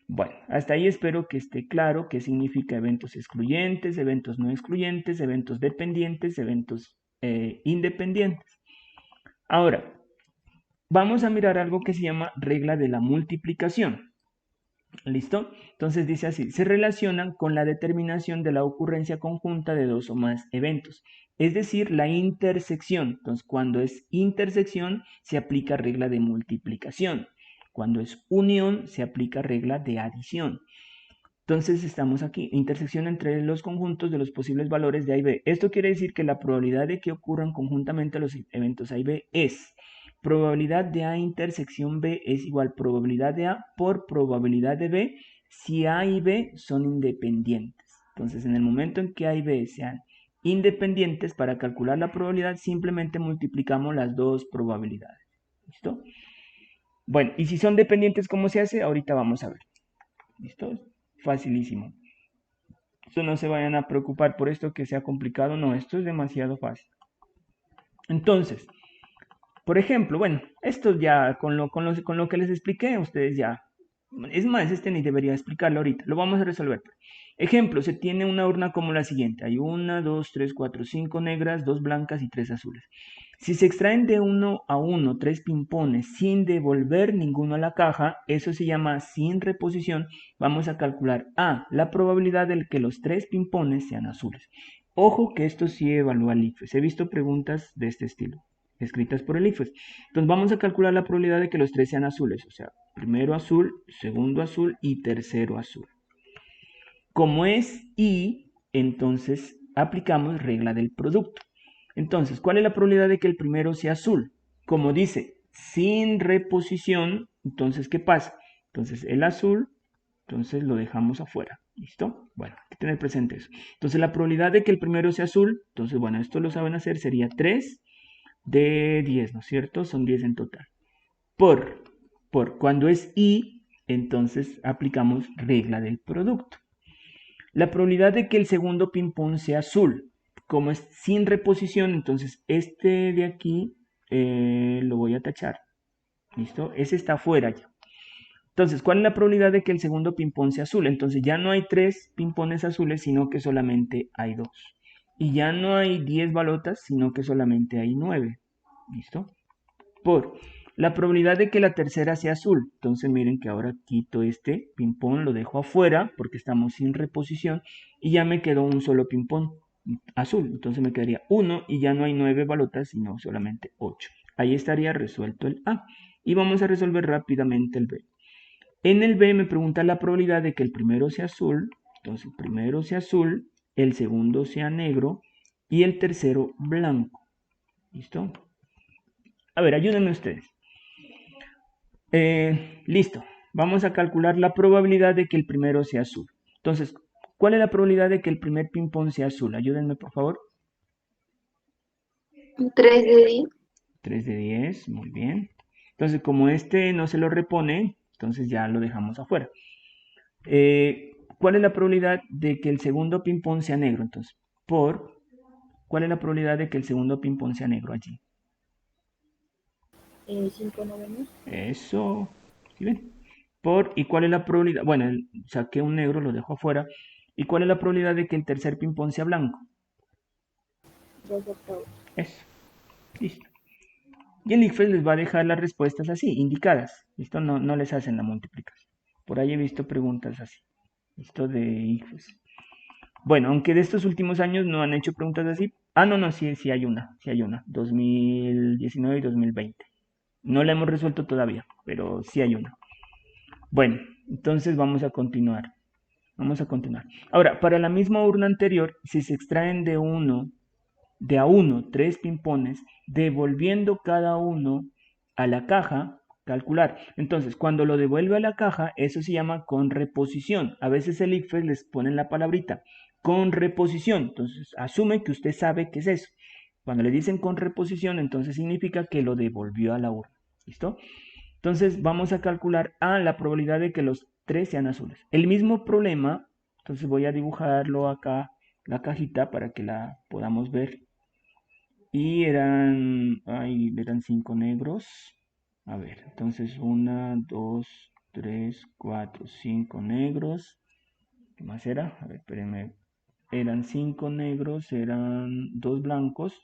Bueno, hasta ahí espero que esté claro qué significa eventos excluyentes, eventos no excluyentes, eventos dependientes, eventos independientes. Ahora, vamos a mirar algo que se llama regla de la multiplicación. ¿Listo? Entonces dice así, se relacionan con la determinación de la ocurrencia conjunta de 2 o más eventos, es decir, la intersección. Entonces, cuando es intersección, se aplica regla de multiplicación. Cuando es unión, se aplica regla de adición. Entonces estamos aquí, intersección entre los conjuntos de los posibles valores de A y B. Esto quiere decir que la probabilidad de que ocurran conjuntamente los eventos A y B es probabilidad de A intersección B es igual probabilidad de A por probabilidad de B si A y B son independientes. Entonces en el momento en que A y B sean independientes, para calcular la probabilidad simplemente multiplicamos las dos probabilidades. ¿Listo? Bueno, y si son dependientes, ¿cómo se hace? Ahorita vamos a ver. ¿Listo? Facilísimo. Esto no se vayan a preocupar por esto que sea complicado, no, esto es demasiado fácil. Entonces, por ejemplo, bueno, esto ya con lo que les expliqué, ustedes ya, es más, este ni debería explicarlo ahorita, lo vamos a resolver. Ejemplo, se tiene una urna como la siguiente, hay 1, 2, 3, 4, 5 negras, 2 blancas y 3 azules. Si se extraen de 1 a 1 3 pimpones sin devolver ninguno a la caja, eso se llama sin reposición. Vamos a calcular A, la probabilidad de que los 3 pimpones sean azules. Ojo que esto sí evalúa el IFES. He visto preguntas de este estilo, escritas por el IFES. Entonces vamos a calcular la probabilidad de que los 3 sean azules. O sea, primero azul, segundo azul y tercero azul. Como es I, entonces aplicamos regla del producto. Entonces, ¿cuál es la probabilidad de que el primero sea azul? Como dice, sin reposición, entonces, ¿qué pasa? Entonces, el azul, entonces lo dejamos afuera. ¿Listo? Bueno, hay que tener presente eso. Entonces, la probabilidad de que el primero sea azul, entonces, bueno, esto lo saben hacer, sería 3 de 10, ¿no es cierto? Son 10 en total. Por cuando es I, entonces aplicamos regla del producto. La probabilidad de que el segundo ping-pong sea azul, como es sin reposición, entonces este de aquí lo voy a tachar. ¿Listo? Ese está fuera ya. Entonces, ¿cuál es la probabilidad de que el segundo ping-pong sea azul? Entonces ya no hay 3 ping-pongs azules, sino que solamente hay 2. Y ya no hay 10 balotas, sino que solamente hay 9. ¿Listo? La probabilidad de que la tercera sea azul. Entonces miren que ahora quito este ping-pong, lo dejo afuera porque estamos sin reposición y ya me quedó un solo ping-pong azul. Entonces me quedaría 1 y ya no hay 9 balotas, sino solamente 8. Ahí estaría resuelto el A. Y vamos a resolver rápidamente el B. En el B me pregunta la probabilidad de que el primero sea azul. Entonces el primero sea azul, el segundo sea negro y el tercero blanco. ¿Listo? A ver, ayúdenme ustedes. Listo. Vamos a calcular la probabilidad de que el primero sea azul. Entonces, ¿cuál es la probabilidad de que el primer ping-pong sea azul? Ayúdenme, por favor.
3 de 10.
3 de 10, muy bien. Entonces, como este no se lo repone, entonces ya lo dejamos afuera. ¿Cuál es la probabilidad de que el segundo ping-pong sea negro? Entonces, ¿cuál es la probabilidad de que el segundo ping-pong sea negro allí?
5 novenos.
Eso, ¿sí ven? ¿Y cuál es la probabilidad? Bueno, saqué un negro, lo dejo afuera. ¿Y cuál es la probabilidad de que el tercer ping-pong sea blanco?
2 octavos.
Eso, listo. Y el ICFES les va a dejar las respuestas así, indicadas. ¿Listo? No les hacen la multiplicación. Por ahí he visto preguntas así. ¿Listo? De ICFES. Bueno, aunque de estos últimos años no han hecho preguntas así. Ah, no, sí hay una. 2019 y 2020. No la hemos resuelto todavía, pero sí hay una. Bueno, entonces vamos a continuar. Ahora, para la misma urna anterior, si se extraen de a uno 3 pimpones, devolviendo cada uno a la caja, calcular. Entonces, cuando lo devuelve a la caja, eso se llama con reposición. A veces el ICFES les pone la palabrita con reposición. Entonces, asume que usted sabe qué es eso. Cuando le dicen con reposición, entonces significa que lo devolvió a la urna. ¿Listo? Entonces, vamos a calcular la probabilidad de que los 3 sean azules. El mismo problema, entonces voy a dibujarlo acá, la cajita, para que la podamos ver. Y eran 5 negros. A ver, entonces 1, 2, 3, 4, 5 negros. ¿Qué más era? A ver, espérenme. Eran 5 negros, eran 2 blancos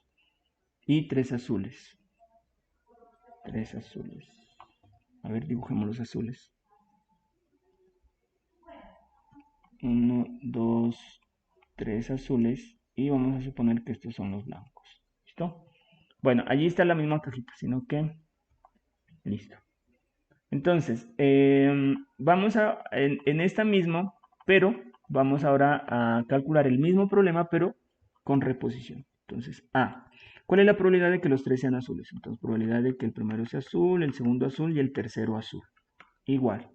y 3 azules. 3 azules. A ver, dibujemos los azules. 1, 2, 3 azules. Y vamos a suponer que estos son los blancos. ¿Listo? Bueno, allí está la misma cajita, sino que... Listo. Entonces, vamos en esta misma, pero vamos ahora a calcular el mismo problema, pero con reposición. Entonces, ¿cuál es la probabilidad de que los 3 sean azules? Entonces, probabilidad de que el primero sea azul, el segundo azul y el tercero azul. Igual.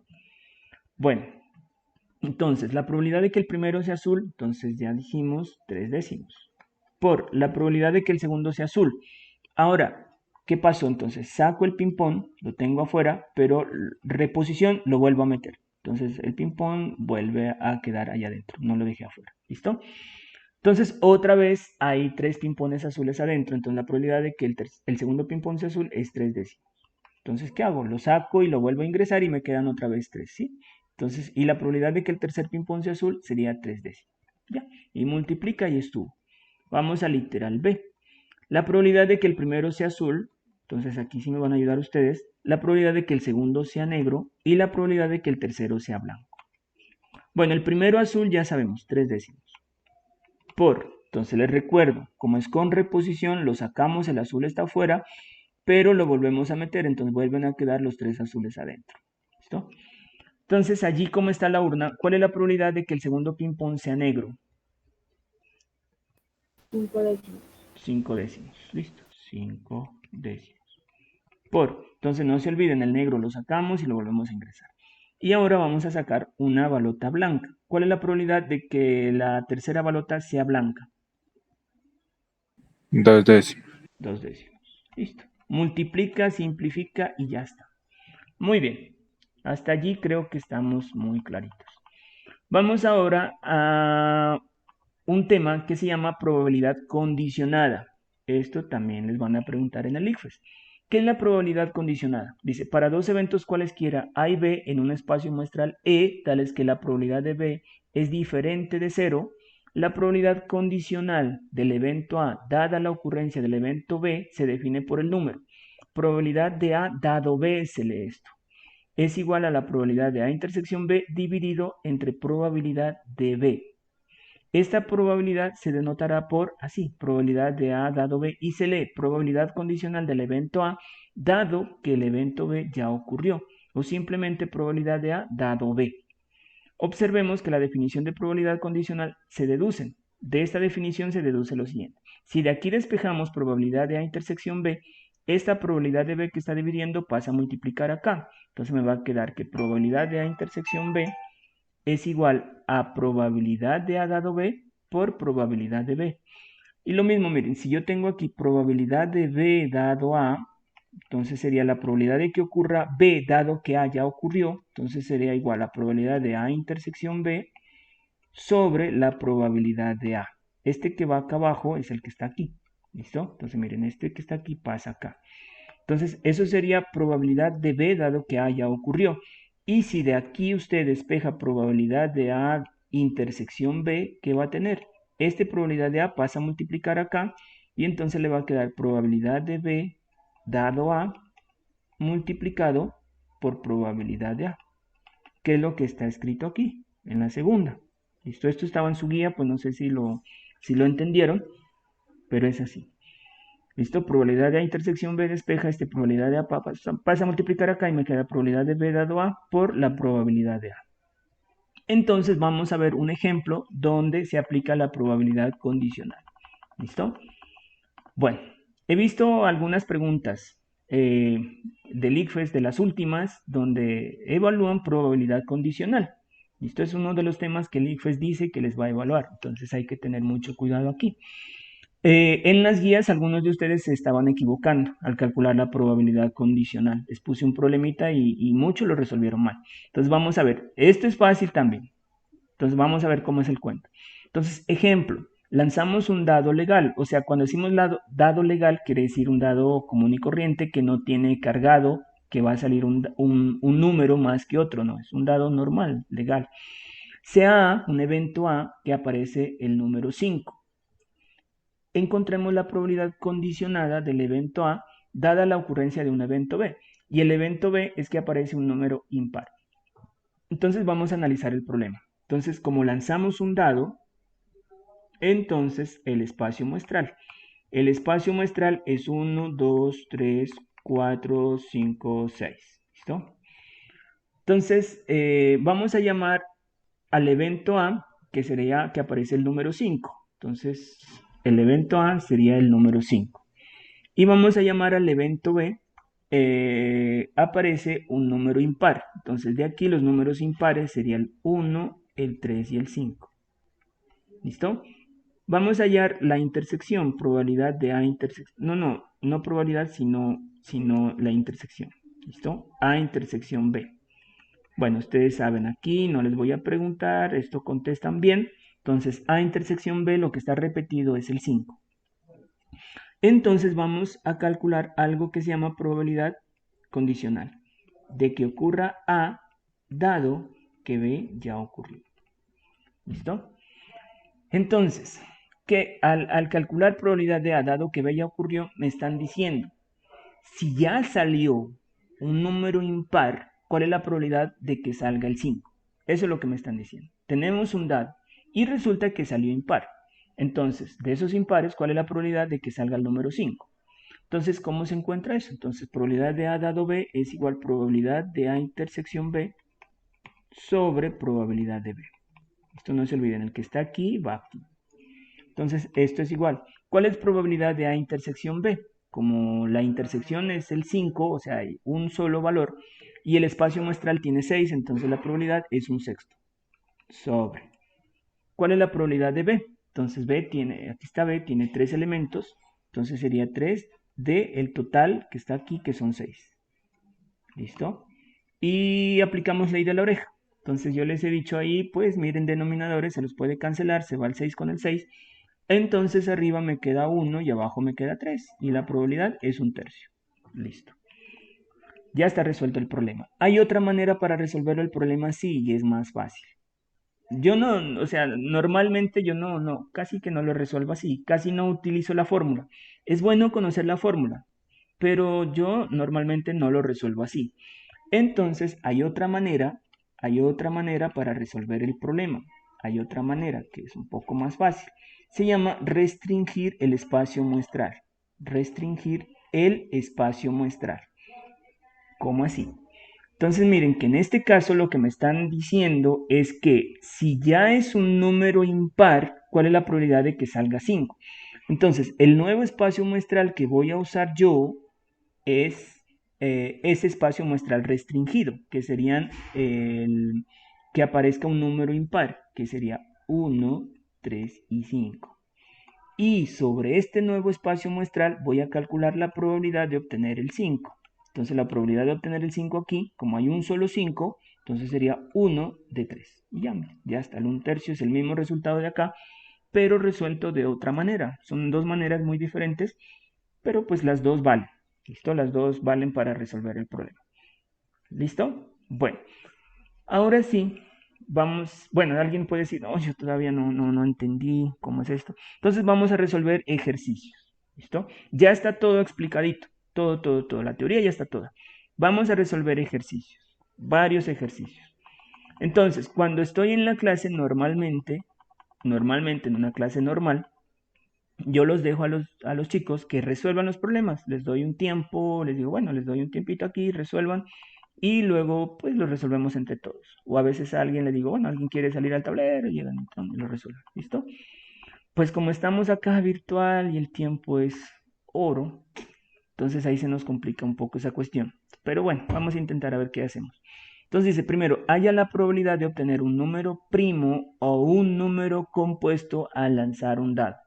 Bueno, entonces, la probabilidad de que el primero sea azul, entonces ya dijimos 3 décimos. Por la probabilidad de que el segundo sea azul. Ahora, ¿qué pasó? Entonces saco el ping-pong, lo tengo afuera, pero reposición lo vuelvo a meter. Entonces el ping-pong vuelve a quedar allá adentro, no lo dejé afuera. ¿Listo? Entonces otra vez hay 3 ping-pongs azules adentro, entonces la probabilidad de que el segundo ping-pong sea azul es 3 décimos. Entonces, ¿qué hago? Lo saco y lo vuelvo a ingresar y me quedan otra vez 3, ¿sí? Entonces, y la probabilidad de que el tercer ping-pong sea azul sería 3 décimos. ¿Ya? Y multiplica y estuvo. Vamos al literal B. La probabilidad de que el primero sea azul, entonces aquí sí me van a ayudar ustedes, la probabilidad de que el segundo sea negro y la probabilidad de que el tercero sea blanco. Bueno, el primero azul ya sabemos, 3 décimos. Entonces les recuerdo, como es con reposición, lo sacamos, el azul está afuera, pero lo volvemos a meter, entonces vuelven a quedar los 3 azules adentro. ¿Listo? Entonces allí, ¿cómo está la urna? ¿Cuál es la probabilidad de que el segundo ping-pong sea negro?
5 décimos.
5 décimos. Listo. 5 décimos. Entonces no se olviden, el negro lo sacamos y lo volvemos a ingresar. Y ahora vamos a sacar una balota blanca. ¿Cuál es la probabilidad de que la tercera balota sea blanca?
2 décimos.
2 décimos. Listo. Multiplica, simplifica y ya está. Muy bien. Hasta allí creo que estamos muy claritos. Vamos ahora a un tema que se llama probabilidad condicionada. Esto también les van a preguntar en el ICFES. ¿Qué es la probabilidad condicionada? Dice, para dos eventos cualesquiera A y B en un espacio muestral E, tales que la probabilidad de B es diferente de 0, la probabilidad condicional del evento A, dada la ocurrencia del evento B, se define por el número. probabilidad de A dado B se lee esto. Es igual a la probabilidad de A intersección B dividido entre probabilidad de B. Esta probabilidad se denotará por así, probabilidad de A dado B, y se lee probabilidad condicional del evento A dado que el evento B ya ocurrió, o simplemente probabilidad de A dado B. Observemos que la definición de probabilidad condicional se deducen. De esta definición se deduce lo siguiente. Si de aquí despejamos probabilidad de A intersección B, esta probabilidad de B que está dividiendo pasa a multiplicar acá. Entonces me va a quedar que probabilidad de A intersección B es igual a probabilidad de A dado B por probabilidad de B. Y lo mismo, miren, si yo tengo aquí probabilidad de B dado A, entonces sería la probabilidad de que ocurra B dado que A ya ocurrió, entonces sería igual a probabilidad de A intersección B sobre la probabilidad de A. Este que va acá abajo es el que está aquí, ¿listo? Entonces miren, este que está aquí pasa acá. Entonces eso sería probabilidad de B dado que A ya ocurrió. Y si de aquí usted despeja probabilidad de A intersección B, ¿qué va a tener? Esta probabilidad de A pasa a multiplicar acá y entonces le va a quedar probabilidad de B dado A multiplicado por probabilidad de A, que es lo que está escrito aquí, en la segunda. ¿Listo? Esto estaba en su guía, pues no sé si lo entendieron, pero es así. ¿Listo? Probabilidad de A intersección B despeja probabilidad de A pasa a multiplicar acá y me queda probabilidad de B dado A por la probabilidad de A. Entonces vamos a ver un ejemplo donde se aplica la probabilidad condicional. ¿Listo? Bueno, he visto algunas preguntas del ICFES, de las últimas, donde evalúan probabilidad condicional. Esto es uno de los temas que el ICFES dice que les va a evaluar, entonces hay que tener mucho cuidado aquí. En las guías algunos de ustedes se estaban equivocando al calcular la probabilidad condicional. Les puse un problemita y muchos lo resolvieron mal. Entonces vamos a ver, esto es fácil también. Entonces vamos a ver cómo es el cuento. Entonces, ejemplo. Lanzamos un dado legal, o sea, cuando decimos dado legal quiere decir un dado común y corriente que no tiene cargado, que va a salir un número más que otro, no, es un dado normal, legal. Sea A, un evento A, que aparece el número 5. Encontremos la probabilidad condicionada del evento A dada la ocurrencia de un evento B, y el evento B es que aparece un número impar. Entonces vamos a analizar el problema. Entonces, como lanzamos un dado, entonces el espacio muestral. El espacio muestral es 1, 2, 3, 4, 5, 6. ¿Listo? Entonces, vamos a llamar al evento A, que sería que aparece el número 5. Entonces, el evento A sería el número 5. Y vamos a llamar al evento B, aparece un número impar. Entonces, de aquí los números impares serían el 1, el 3 y el 5. ¿Listo? Vamos a hallar la intersección, probabilidad de A intersección. No probabilidad, sino la intersección. ¿Listo? A intersección B. Bueno, ustedes saben aquí, no les voy a preguntar, esto contestan bien. Entonces, A intersección B, lo que está repetido es el 5. Entonces, vamos a calcular algo que se llama probabilidad condicional, de que ocurra A dado que B ya ocurrió. ¿Listo? Entonces, que al calcular probabilidad de A, dado que B ya ocurrió, me están diciendo, si ya salió un número impar, ¿cuál es la probabilidad de que salga el 5? Eso es lo que me están diciendo. Tenemos un dado y resulta que salió impar. Entonces, de esos impares, ¿cuál es la probabilidad de que salga el número 5? Entonces, ¿cómo se encuentra eso? Entonces, probabilidad de A dado B es igual probabilidad de A intersección B sobre probabilidad de B. Esto no se olviden, el que está aquí va aquí. Entonces, esto es igual. ¿Cuál es probabilidad de A intersección B? Como la intersección es el 5, o sea, hay un solo valor, y el espacio muestral tiene 6, entonces la probabilidad es un sexto. Sobre. ¿Cuál es la probabilidad de B? Entonces, aquí está B, tiene 3 elementos, entonces sería 3 del total que está aquí, que son 6. ¿Listo? Y aplicamos ley de la oreja. Entonces, yo les he dicho ahí, pues miren denominadores, se los puede cancelar, se va el 6 con el 6. Entonces arriba me queda 1 y abajo me queda 3. Y la probabilidad es 1/3. Listo. Ya está resuelto el problema. ¿Hay otra manera para resolver el problema? Sí, y es más fácil. Yo no, o sea, normalmente yo casi que no lo resuelvo así. Casi no utilizo la fórmula. Es bueno conocer la fórmula, pero yo normalmente no lo resuelvo así. Entonces hay otra manera para resolver el problema. Hay otra manera que es un poco más fácil. Se llama restringir el espacio muestral. Restringir el espacio muestral. ¿Cómo así? Entonces miren que en este caso lo que me están diciendo es que si ya es un número impar, ¿cuál es la probabilidad de que salga 5? Entonces el nuevo espacio muestral que voy a usar yo es ese espacio muestral restringido, que serían que aparezca un número impar, que sería 1, 3 y 5. Y sobre este nuevo espacio muestral voy a calcular la probabilidad de obtener el 5. Entonces la probabilidad de obtener el 5 aquí, como hay un solo 5, entonces sería 1 de 3. Y ya está, el 1/3 es el mismo resultado de acá, pero resuelto de otra manera. Son dos maneras muy diferentes, pero pues las dos valen. ¿Listo? Las dos valen para resolver el problema. ¿Listo? Bueno, ahora sí, vamos, bueno, alguien puede decir, no, yo todavía no entendí cómo es esto. Entonces vamos a resolver ejercicios. ¿Listo? Ya está todo explicadito. Todo. La teoría ya está toda. Vamos a resolver ejercicios. Varios ejercicios. Entonces, cuando estoy en la clase, normalmente en una clase normal, yo los dejo a los chicos que resuelvan los problemas. Les doy un tiempo, les digo, bueno, les doy un tiempito aquí, resuelvan. Y luego, pues, lo resolvemos entre todos. O a veces a alguien le digo, bueno, alguien quiere salir al tablero, y llegan y lo resuelven. ¿Listo? Pues como estamos acá virtual y el tiempo es oro, entonces ahí se nos complica un poco esa cuestión. Pero bueno, vamos a intentar a ver qué hacemos. Entonces dice, primero, haya la probabilidad de obtener un número primo o un número compuesto al lanzar un dado.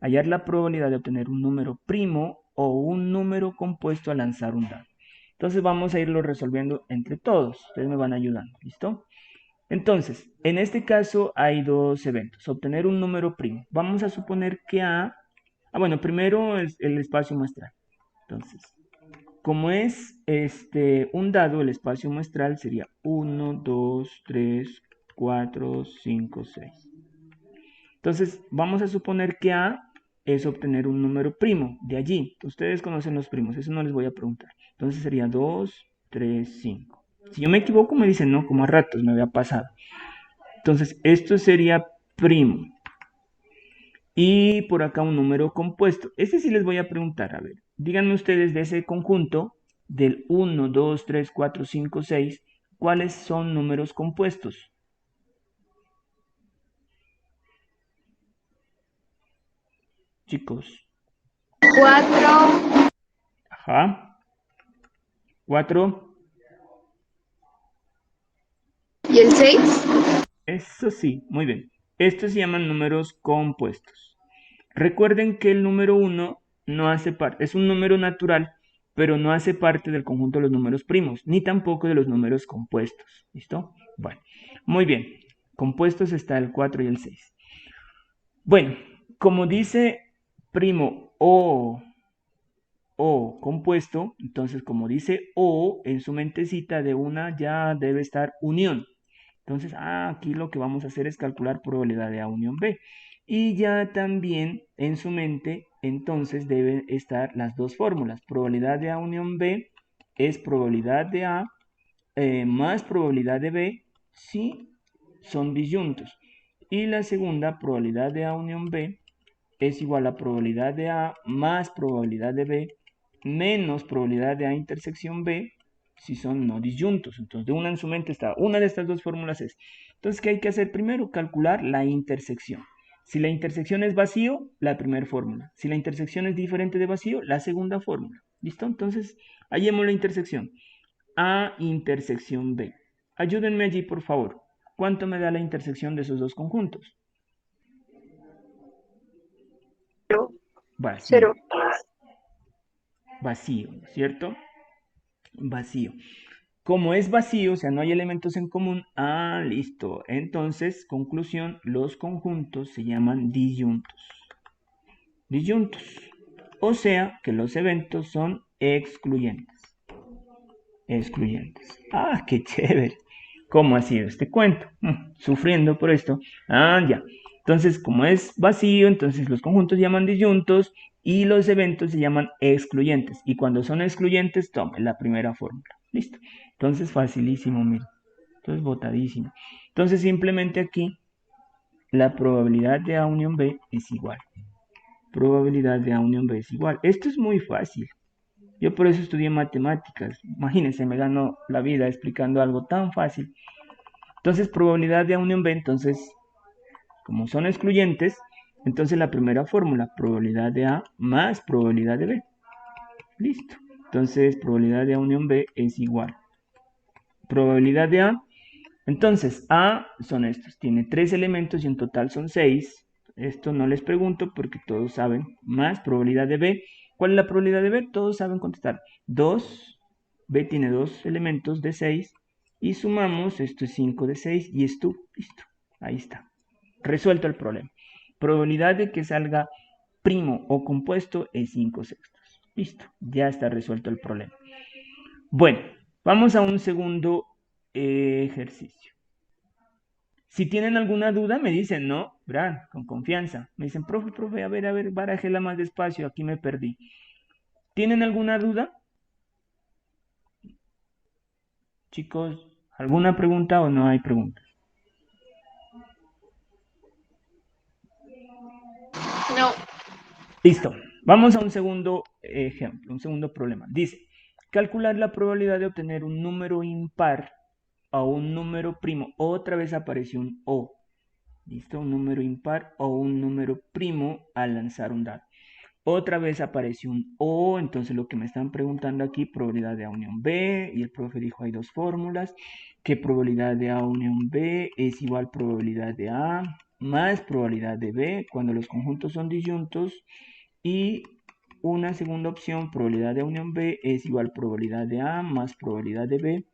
Hallar la probabilidad de obtener un número primo o un número compuesto al lanzar un dado. Entonces vamos a irlo resolviendo entre todos. Ustedes me van ayudando, ¿listo? Entonces, en este caso hay dos eventos. Obtener un número primo. Vamos a suponer que bueno, primero es el espacio muestral. Entonces, como es un dado, el espacio muestral sería 1, 2, 3, 4, 5, 6. Entonces, vamos a suponer que A es obtener un número primo de allí. Ustedes conocen los primos, eso no les voy a preguntar. Entonces sería 2, 3, 5. Si yo me equivoco, me dicen, no, como a ratos me había pasado. Entonces, esto sería primo. Y por acá un número compuesto. Este sí les voy a preguntar, a ver. Díganme ustedes de ese conjunto, del 1, 2, 3, 4, 5, 6, ¿cuáles son números compuestos? Chicos.
4
Ajá. 4.
y el 6.
Eso sí, muy bien. Estos se llaman números compuestos. Recuerden que el número 1 no hace parte, es un número natural, pero no hace parte del conjunto de los números primos, ni tampoco de los números compuestos. ¿Listo? Bueno, muy bien. Compuestos está el 4 y el 6. Bueno, como dice primo o compuesto, entonces como dice o, en su mentecita de una ya debe estar unión. Entonces, aquí lo que vamos a hacer es calcular probabilidad de A unión B. Y ya también en su mente, entonces deben estar las dos fórmulas. Probabilidad de A unión B es probabilidad de A más probabilidad de B si son disyuntos. Y la segunda, probabilidad de A unión B, es igual a probabilidad de A más probabilidad de B menos probabilidad de A intersección B si son no disyuntos. Entonces, de una en su mente está, una de estas dos fórmulas es. Entonces, ¿qué hay que hacer primero? Calcular la intersección. Si la intersección es vacío, la primera fórmula. Si la intersección es diferente de vacío, la segunda fórmula. ¿Listo? Entonces, hallemos la intersección. A intersección B. Ayúdenme allí, por favor. ¿Cuánto me da la intersección de esos dos conjuntos?
0.
Vacío. Vacío, ¿cierto? Vacío. Como es vacío, o sea, no hay elementos en común, listo. Entonces, conclusión, los conjuntos se llaman disyuntos. Disyuntos. O sea, que los eventos son excluyentes. Excluyentes. Qué chévere. ¿Cómo ha sido este cuento? Sufriendo por esto. Ya. Entonces, como es vacío, entonces los conjuntos se llaman disyuntos y los eventos se llaman excluyentes. Y cuando son excluyentes, tomen la primera fórmula. Listo. Entonces, facilísimo, miren. Entonces, botadísimo. Entonces, simplemente aquí, la probabilidad de A unión B es igual. Probabilidad de A unión B es igual. Esto es muy fácil. Yo por eso estudié matemáticas. Imagínense, me ganó la vida explicando algo tan fácil. Entonces, probabilidad de A unión B, entonces, como son excluyentes, entonces la primera fórmula, probabilidad de A más probabilidad de B. Listo. Entonces, probabilidad de A unión B es igual. Probabilidad de A. Entonces, A son estos. Tiene 3 elementos y en total son 6. Esto no les pregunto porque todos saben. Más probabilidad de B. ¿Cuál es la probabilidad de B? Todos saben contestar. 2. B tiene 2 elementos de 6. Y sumamos, esto es 5 de 6 y esto, listo. Ahí está. Resuelto el problema. Probabilidad de que salga primo o compuesto es 5/6. Listo, ya está resuelto el problema. Bueno, vamos a un segundo ejercicio. Si tienen alguna duda, me dicen, ¿no? Verán, con confianza. Me dicen, profe, a ver, barajela más despacio, aquí me perdí. ¿Tienen alguna duda? Chicos, ¿alguna pregunta o no hay preguntas?
No.
Listo. Vamos a un segundo ejemplo, un segundo problema. Dice, calcular la probabilidad de obtener un número impar o un número primo. Otra vez apareció un O. ¿Listo? Un número impar o un número primo al lanzar un dado. Otra vez apareció un O, entonces lo que me están preguntando aquí, probabilidad de A unión B, y el profe dijo hay dos fórmulas, que probabilidad de A unión B es igual a probabilidad de A más probabilidad de B cuando los conjuntos son disyuntos, y una segunda opción, probabilidad de A unión B es igual a probabilidad de A más probabilidad de B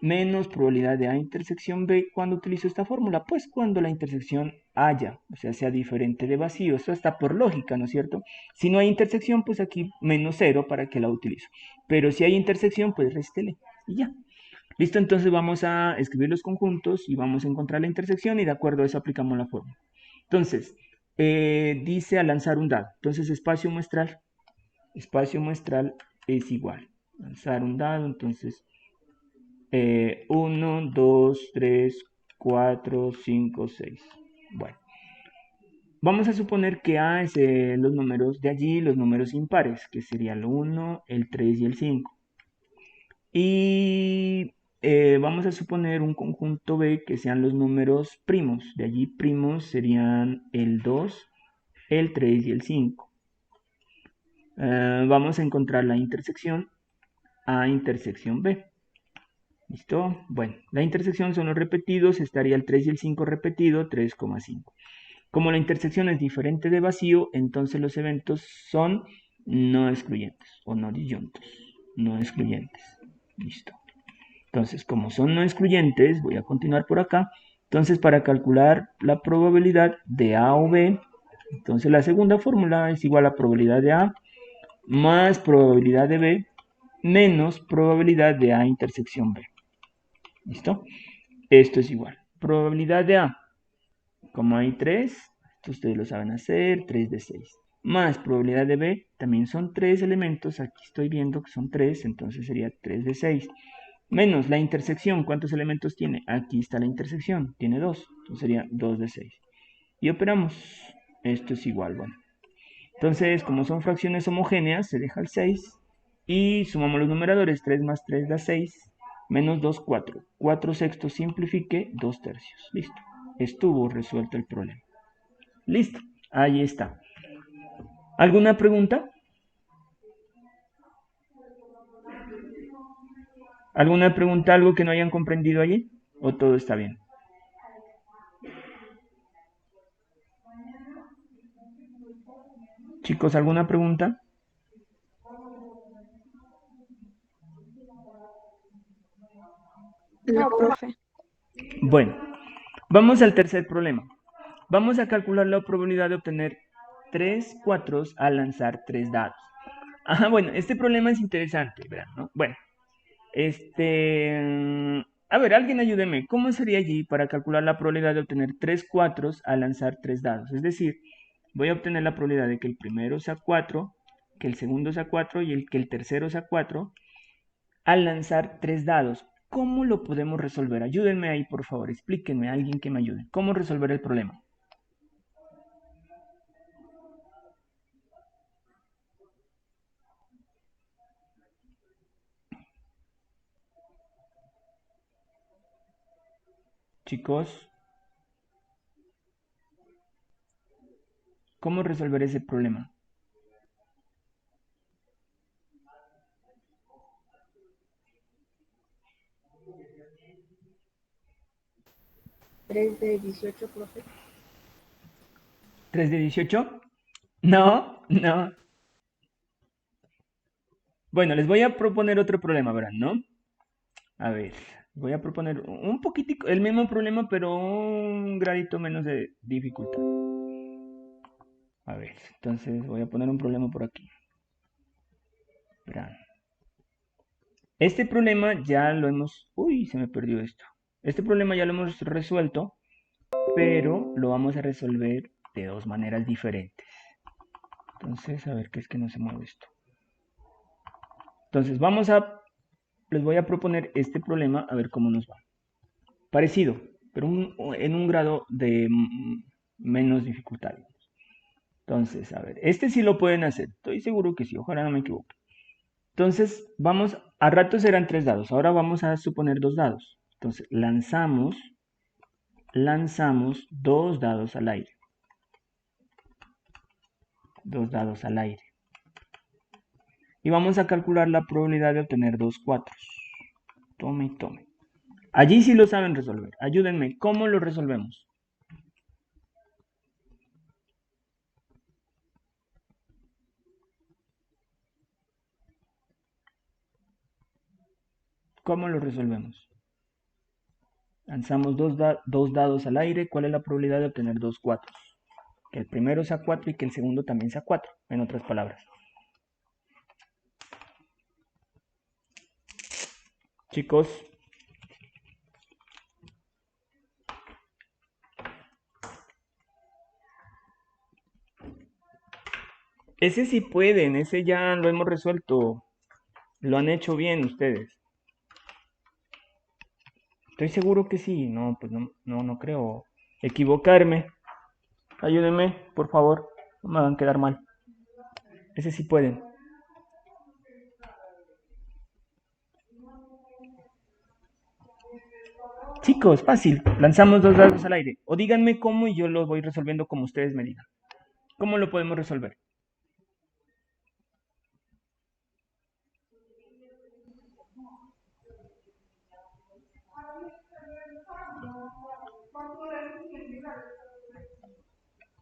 menos probabilidad de A intersección B. ¿Cuándo utilizo esta fórmula? Pues cuando la intersección haya, o sea diferente de vacío. Esto está por lógica, ¿no es cierto? Si no hay intersección, pues aquí menos 0 para que la utilizo. Pero si hay intersección, pues réstele y ya. Listo, entonces vamos a escribir los conjuntos y vamos a encontrar la intersección y de acuerdo a eso aplicamos la fórmula. Entonces, dice a lanzar un dado. Entonces, espacio muestral es igual. Lanzar un dado, entonces 1, 2, 3, 4, 5, 6. Bueno, vamos a suponer que A es los números de allí, los números impares, que sería el 1, el 3 y el 5. Y vamos a suponer un conjunto B que sean los números primos. De allí primos serían el 2, el 3 y el 5. Vamos a encontrar la intersección A intersección B. ¿Listo? Bueno, la intersección son los repetidos, estaría el 3 y el 5 repetido, 3,5. Como la intersección es diferente de vacío, entonces los eventos son no excluyentes o no disyuntos, no excluyentes. Listo. Entonces, como son no excluyentes, voy a continuar por acá. Entonces, para calcular la probabilidad de A o B, entonces la segunda fórmula es igual a probabilidad de A más probabilidad de B menos probabilidad de A intersección B. ¿Listo? Esto es igual. Probabilidad de A. Como hay 3, esto ustedes lo saben hacer, 3 de 6. Más probabilidad de B, también son 3 elementos. Aquí estoy viendo que son 3, entonces sería 3 de 6. Menos la intersección, ¿cuántos elementos tiene? Aquí está la intersección, tiene 2, entonces sería 2 de 6. Y operamos. Esto es igual, bueno. Entonces, como son fracciones homogéneas, se deja el 6. Y sumamos los numeradores, 3 más 3 da 6. Menos 2, 4. 4 sextos simplifique, 2 tercios. Listo. Estuvo resuelto el problema. Listo. Ahí está. ¿Alguna pregunta? ¿Alguna pregunta, algo que no hayan comprendido allí? ¿O todo está bien? Chicos, ¿alguna pregunta?
No, profe.
Bueno, vamos al tercer problema. Vamos a calcular la probabilidad de obtener 3 cuatros al lanzar 3 dados. Bueno, este problema es interesante, ¿verdad? ¿No? Bueno, A ver, alguien ayúdeme. ¿Cómo sería allí para calcular la probabilidad de obtener 3 cuatros al lanzar 3 dados? Es decir, voy a obtener la probabilidad de que el primero sea 4, que el segundo sea 4 y que el tercero sea 4 al lanzar 3 dados. ¿Cómo lo podemos resolver? Ayúdenme ahí, por favor. Explíquenme a alguien que me ayude. ¿Cómo resolver el problema? Chicos, ¿cómo resolver ese problema?
3 de 18, profe.
¿3 de 18? No, no. Bueno, les voy a proponer otro problema, verán, ¿no? A ver, voy a proponer un poquitico, el mismo problema, pero un gradito menos de dificultad. A ver, entonces voy a poner un problema por aquí. Verán. Este problema ya lo hemos... Uy, se me perdió esto. Este problema ya lo hemos resuelto, pero lo vamos a resolver de dos maneras diferentes. Entonces, a ver, ¿qué es que no se mueve esto? Entonces, les voy a proponer este problema, a ver cómo nos va. Parecido, pero en un grado de menos dificultad. Entonces, a ver, este sí lo pueden hacer. Estoy seguro que sí, ojalá no me equivoque. Entonces, a ratos eran 3 dados, ahora vamos a suponer 2 dados. Entonces, lanzamos 2 dados al aire. 2 dados al aire. Y vamos a calcular la probabilidad de obtener 2 cuatros. Tome y tome. Allí sí lo saben resolver. Ayúdenme, ¿cómo lo resolvemos? ¿Cómo lo resolvemos? Lanzamos 2 dados al aire. ¿Cuál es la probabilidad de obtener 2 cuatros? Que el primero sea 4 y que el segundo también sea 4, en otras palabras. Chicos, ese sí pueden, ese ya lo hemos resuelto. Lo han hecho bien ustedes. Estoy seguro que sí. No, pues no creo equivocarme. Ayúdenme, por favor. No me hagan quedar mal. Ese sí pueden. Chicos, fácil. Lanzamos 2 dados al aire. O díganme cómo y yo lo voy resolviendo como ustedes me digan. ¿Cómo lo podemos resolver?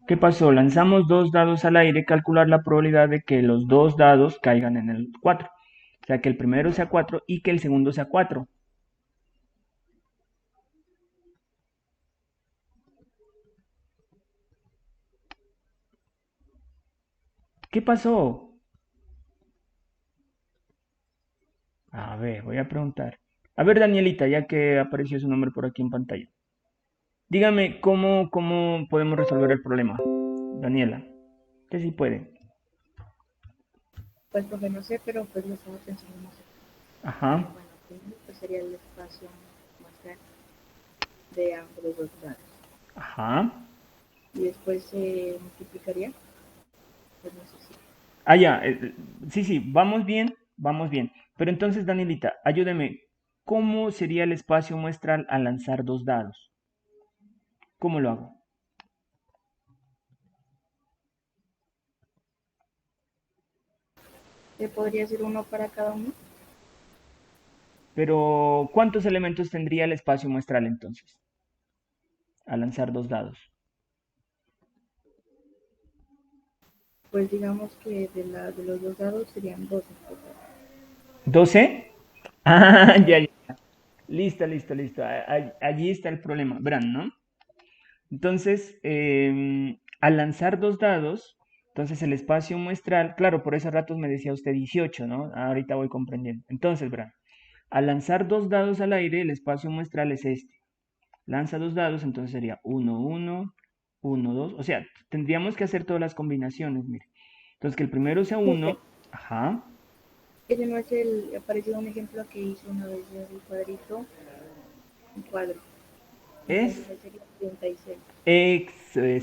¿Qué pasó? Lanzamos 2 dados al aire, calcular la probabilidad de que los 2 dados caigan en el 4. O sea, que el primero sea 4 y que el segundo sea 4. ¿Qué pasó? A ver, voy a preguntar. A ver, Danielita, ya que apareció su nombre por aquí en pantalla. Dígame cómo podemos resolver el problema. Daniela, usted sí puede.
Pues, profe, no sé, pero pues lo estaba pensando más.
Ajá,
Bueno, primero pues sería el espacio muestral de ambos los dos lados.
ajá.
Y después se multiplicaría, pues no sé si.
Ah, ya, sí, vamos bien, vamos bien. Pero entonces, Danielita, ayúdeme. ¿Cómo sería el espacio muestral al lanzar 2 dados? ¿Cómo lo hago?
¿Se podría hacer uno para cada uno?
Pero, ¿cuántos elementos tendría el espacio muestral entonces? Al lanzar 2 dados.
Pues digamos que de los dos dados serían 12.
¿12? Ah, ya. Listo. Allí está el problema. Verán, ¿no? Entonces, al lanzar 2 dados, entonces el espacio muestral, claro, por esos ratos me decía usted 18, ¿no? Ahorita voy comprendiendo. Entonces, verán, Al lanzar dos dados al aire, el espacio muestral es este. Lanza dos dados, entonces sería 1, 1, 1, 2. O sea, tendríamos que hacer todas las combinaciones, mire. Entonces, que el primero sea
Profe,
1, ajá,
ese no es el, apareció un ejemplo que hizo una vez el cuadrito, un cuadro. Entonces
es
ese sería 36.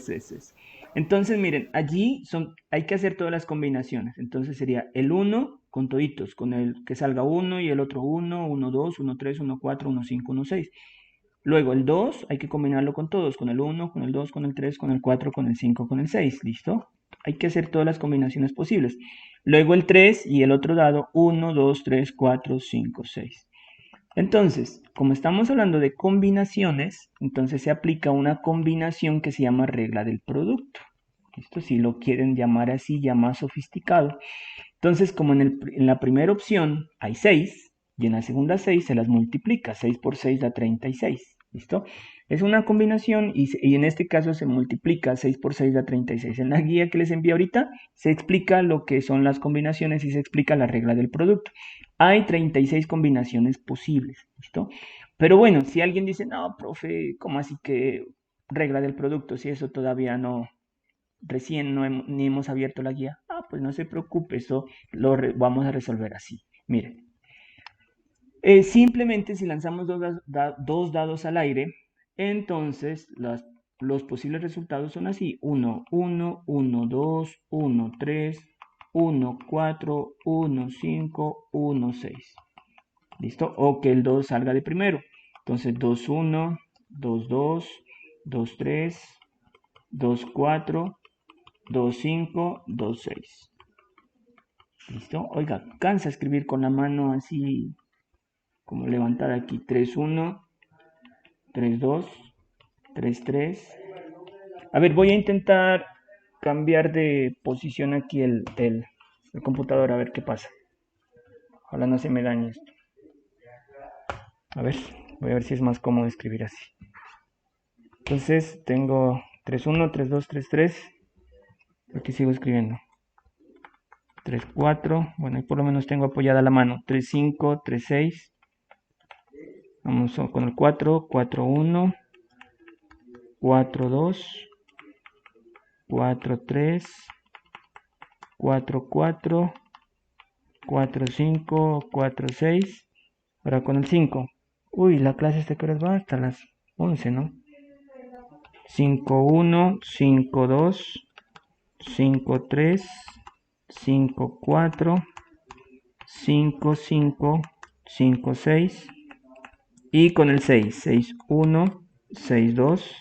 Eso. Entonces, miren, allí hay que hacer todas las combinaciones. Entonces sería el 1 con toditos, con el que salga 1 y el otro 1, 1, 2, 1, 3, 1, 4, 1, 5, 1, 6. Luego el 2 hay que combinarlo con todos, con el 1, con el 2, con el 3, con el 4, con el 5, con el 6. ¿Listo? Hay que hacer todas las combinaciones posibles. Luego el 3 y el otro dado, 1, 2, 3, 4, 5, 6. Entonces, como estamos hablando de combinaciones, entonces se aplica una combinación que se llama regla del producto. Esto si lo quieren llamar así, ya más sofisticado. Entonces, como en la primera opción hay 6 y en la segunda 6 se las multiplica. 6 por 6 da 36. ¿Listo? Es una combinación y en este caso se multiplica. 6 por 6 da 36. En la guía que les envié ahorita se explica lo que son las combinaciones y se explica la regla del producto. Hay 36 combinaciones posibles. ¿Listo? Pero bueno, si alguien dice, no, profe, ¿cómo así que regla del producto? Si eso todavía no, recién ni hemos abierto la guía. Ah, pues no se preocupe, eso vamos a resolver así. Miren, simplemente si lanzamos dos dados al aire, entonces los posibles resultados son así. 1, 1, 1, 2, 1, 3, 1, 4, 1, 5, 1, 6. ¿Listo? O que el 2 salga de primero. Entonces 2, 1, 2, 2, 2, 3, 2, 4, 2, 5, 2, 6. ¿Listo? Oiga, cansa escribir con la mano así como levantada aquí. 3, 1, 3, 2, 3, 3. A ver, voy a intentar cambiar de posición aquí el computador a ver qué pasa. Ojalá no se me dañe esto. A ver, voy a ver si es más cómodo escribir así. Entonces tengo 3, 1, 3, 2, 3, 3. Aquí sigo escribiendo. 3, 4. Bueno, ahí por lo menos tengo apoyada la mano. 3, 5, 3, 6. Vamos con el 4, 4, 1, 4, 2, 4, 3, 4, 4, 4, 5, 4, 6. Ahora con el 5. Uy, la clase este que horas va hasta las 11, ¿no? 5, 1, 5, 2, 5, 3, 5, 4, 5, 5, 5, 6. Y con el 6, 6, 1, 6, 2,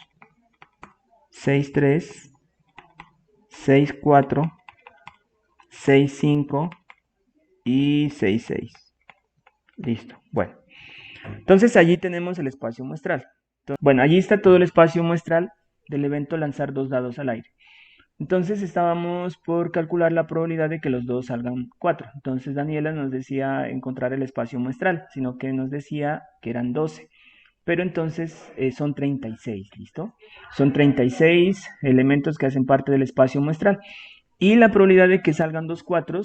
6, 3, 6, 4, 6, 5 y 6, 6. Listo. Bueno, entonces allí tenemos el espacio muestral. Entonces, bueno, allí está todo el espacio muestral del evento lanzar dos dados al aire. Entonces estábamos por calcular la probabilidad de que los dos salgan 4. Entonces Daniela nos decía encontrar el espacio muestral, sino que nos decía que eran 12. Pero entonces son 36, ¿listo? Son 36 elementos que hacen parte del espacio muestral. Y la probabilidad de que salgan dos 4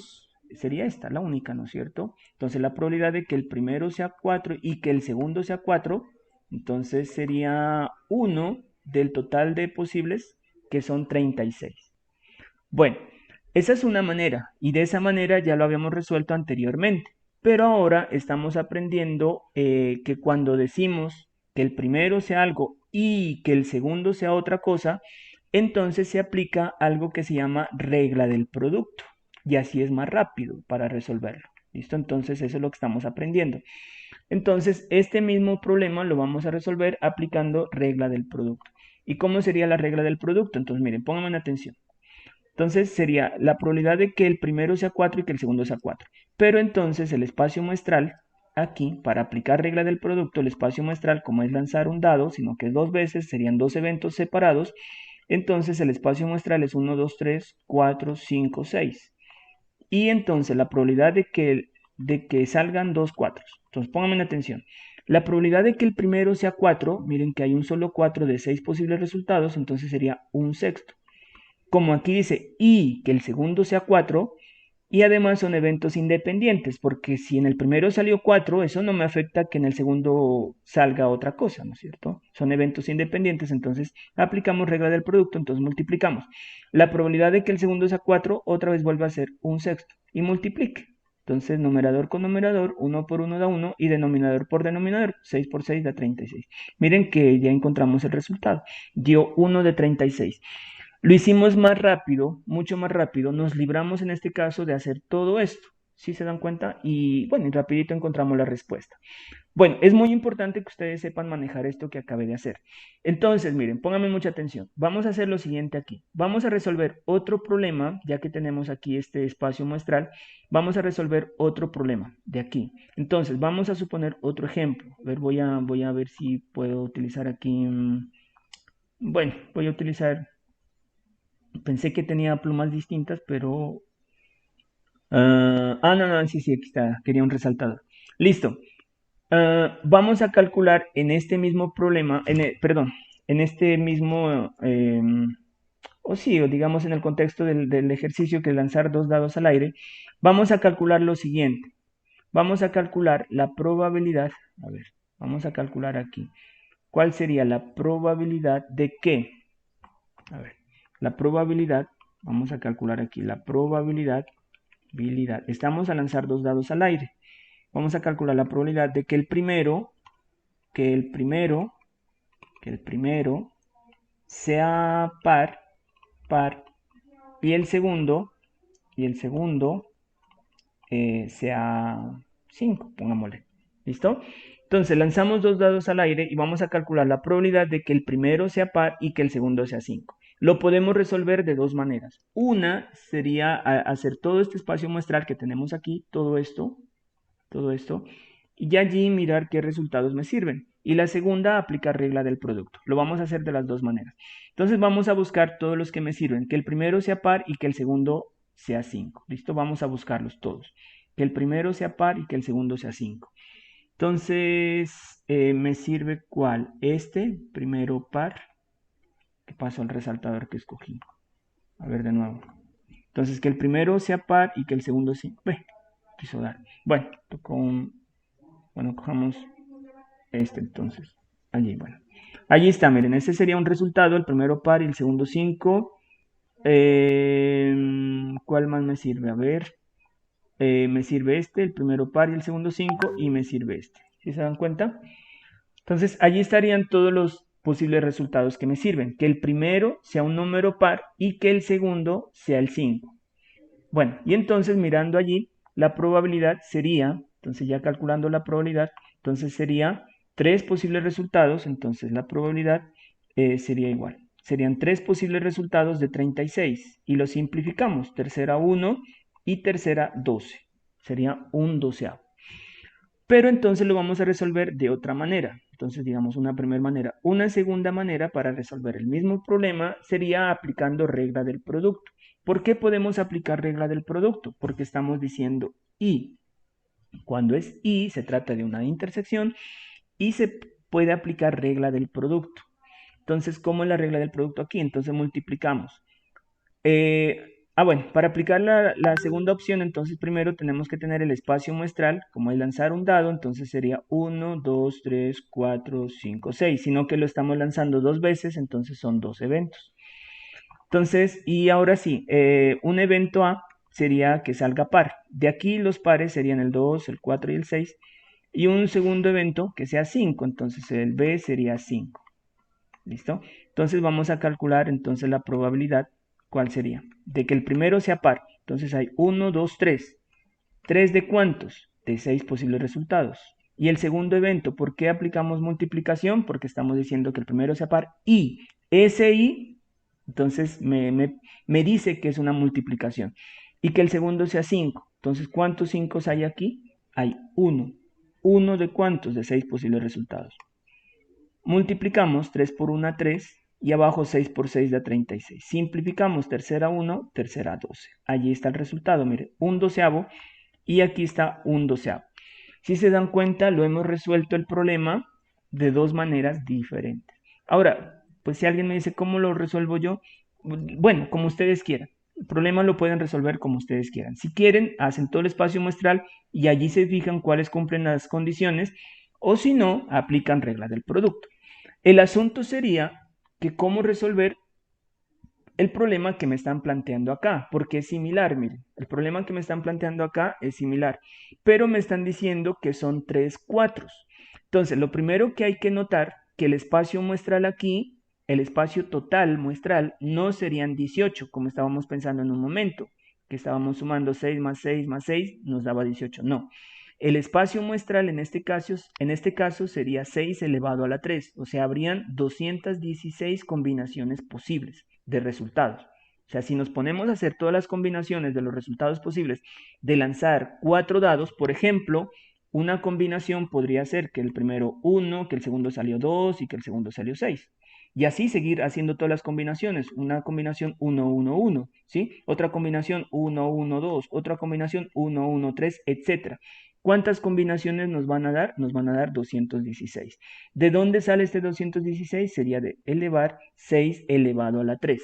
sería esta, la única, ¿no es cierto? Entonces la probabilidad de que el primero sea 4 y que el segundo sea 4, entonces sería 1 del total de posibles, que son 36. Bueno, esa es una manera, y de esa manera ya lo habíamos resuelto anteriormente. Pero ahora estamos aprendiendo que cuando decimos que el primero sea algo y que el segundo sea otra cosa, entonces se aplica algo que se llama regla del producto. Y así es más rápido para resolverlo. ¿Listo? Entonces eso es lo que estamos aprendiendo. Entonces este mismo problema lo vamos a resolver aplicando regla del producto. ¿Y cómo sería la regla del producto? Entonces miren, pónganme atención. Entonces sería la probabilidad de que el primero sea 4 y que el segundo sea 4. Pero entonces el espacio muestral, aquí, para aplicar regla del producto, el espacio muestral, como es lanzar un dado, sino que es dos veces, serían dos eventos separados, entonces el espacio muestral es 1, 2, 3, 4, 5, 6. Y entonces la probabilidad de que salgan dos 4. Entonces pónganme atención. La probabilidad de que el primero sea 4, miren que hay un solo 4 de 6 posibles resultados, entonces sería un sexto. Como aquí dice y que el segundo sea 4, Y además son eventos independientes, porque si en el primero salió 4, eso no me afecta que en el segundo salga otra cosa, ¿no es cierto? Son eventos independientes, entonces aplicamos regla del producto, entonces multiplicamos. La probabilidad de que el segundo sea 4, otra vez vuelve a ser un sexto, y multiplique. Entonces, numerador con numerador, 1 por 1 da 1, y denominador por denominador, 6 por 6 da 36. Miren que ya encontramos el resultado, dio 1 de 36. Lo hicimos más rápido, mucho más rápido, nos libramos en este caso de hacer todo esto, ¿sí se dan cuenta? Y bueno, y rapidito encontramos la respuesta. Bueno, es muy importante que ustedes sepan manejar esto que acabé de hacer. Entonces, miren, pónganme mucha atención. Vamos a hacer lo siguiente aquí. Vamos a resolver otro problema, ya que tenemos aquí este espacio muestral, vamos a resolver otro problema de aquí. Entonces, vamos a suponer otro ejemplo. A ver, voy a ver si puedo utilizar aquí, bueno, voy a utilizar... Pensé que tenía plumas distintas, pero... no, sí, aquí está. Quería un resaltador. Listo. Vamos a calcular en este mismo problema, perdón, en este mismo, o sí, o digamos en el contexto del ejercicio que es lanzar 2 dados al aire, vamos a calcular lo siguiente. Vamos a calcular la probabilidad, a ver, vamos a calcular aquí. ¿Cuál sería la probabilidad de qué? A ver, la probabilidad, vamos a calcular aquí, la probabilidad, estamos a lanzar 2 dados al aire. Vamos a calcular la probabilidad de que el primero sea par, y el segundo sea 5, pongámosle. ¿Listo? Entonces lanzamos 2 dados al aire y vamos a calcular la probabilidad de que el primero sea par y que el segundo sea 5. Lo podemos resolver de 2 maneras. Una sería hacer todo este espacio muestral que tenemos aquí, todo esto, y allí mirar qué resultados me sirven. Y la segunda, aplicar regla del producto. Lo vamos a hacer de las 2 maneras. Entonces vamos a buscar todos los que me sirven, que el primero sea par y que el segundo sea 5. ¿Listo? Vamos a buscarlos todos. Que el primero sea par y que el segundo sea 5. Entonces, ¿me sirve cuál? Este, primero par. ¿Qué pasó al resaltador que escogí? A ver de nuevo. Entonces, que el primero sea par y que el segundo sea 5. Quiso dar. Bueno, tocó bueno, cojamos este entonces. Allí, bueno. Allí está, miren, ese sería un resultado, el primero par y el segundo 5. ¿Cuál más me sirve? A ver. Me sirve este, el primero par y el segundo 5, y me sirve este. ¿Sí se dan cuenta? Entonces, allí estarían todos los posibles resultados que me sirven. Que el primero sea un número par y que el segundo sea el 5. Bueno, y entonces mirando allí, la probabilidad sería, entonces ya calculando la probabilidad, entonces sería 3 posibles resultados, entonces la probabilidad sería igual. Serían 3 posibles resultados de 36 y lo simplificamos, tercera 1 y tercera 12. Sería un doceavo. Pero entonces lo vamos a resolver de otra manera. Entonces, digamos una primera manera. Una segunda manera para resolver el mismo problema sería aplicando regla del producto. ¿Por qué podemos aplicar regla del producto? Porque estamos diciendo y. Cuando es y, se trata de una intersección y se puede aplicar regla del producto. Entonces, ¿cómo es la regla del producto aquí? Entonces multiplicamos. Bueno, para aplicar la segunda opción, entonces primero tenemos que tener el espacio muestral, como es lanzar un dado, entonces sería 1, 2, 3, 4, 5, 6, sino que lo estamos lanzando 2 veces, entonces son 2 eventos. Entonces, y ahora sí, un evento A sería que salga par. De aquí los pares serían el 2, el 4 y el 6, y un segundo evento que sea 5, entonces el B sería 5. ¿Listo? Entonces vamos a calcular entonces la probabilidad. ¿Cuál sería? De que el primero sea par. Entonces hay 1, 2, 3. ¿3 de cuántos? De 6 posibles resultados. Y el segundo evento, ¿por qué aplicamos multiplicación? Porque estamos diciendo que el primero sea par y ese y, entonces me dice que es una multiplicación. Y que el segundo sea 5. Entonces, ¿cuántos 5 hay aquí? Hay 1. ¿1 de cuántos? De 6 posibles resultados. Multiplicamos 3 por 1, 3, y abajo 6 por 6 da 36. Simplificamos tercera 1, tercera 12. Allí está el resultado, mire, un doceavo, y aquí está un doceavo. Si se dan cuenta, lo hemos resuelto el problema de 2 maneras diferentes. Ahora, pues si alguien me dice, ¿cómo lo resuelvo yo? Bueno, como ustedes quieran. problema lo pueden resolver como ustedes quieran. Si quieren, hacen todo el espacio muestral y allí se fijan cuáles cumplen las condiciones, o si no, aplican regla del producto. El asunto sería que cómo resolver el problema que me están planteando acá, porque es similar, miren, el problema que me están planteando acá es similar, pero me están diciendo que son 3 cuatros. Entonces, lo primero que hay que notar, que el espacio muestral aquí, el espacio total muestral, no serían 18, como estábamos pensando en un momento, que estábamos sumando 6 más 6 más 6, nos daba 18, no. El espacio muestral en este caso sería 6 elevado a la 3, o sea, habrían 216 combinaciones posibles de resultados. O sea, si nos ponemos a hacer todas las combinaciones de los resultados posibles de lanzar 4 dados, por ejemplo, una combinación podría ser que el primero 1, que el segundo salió 2 y que el segundo salió 6. Y así seguir haciendo todas las combinaciones. Una combinación 1, 1, 1, ¿sí? Otra combinación 1, 1, 2, otra combinación 1, 1, 3, etc. ¿Cuántas combinaciones nos van a dar? Nos van a dar 216. ¿De dónde sale este 216? Sería de elevar 6 elevado a la 3.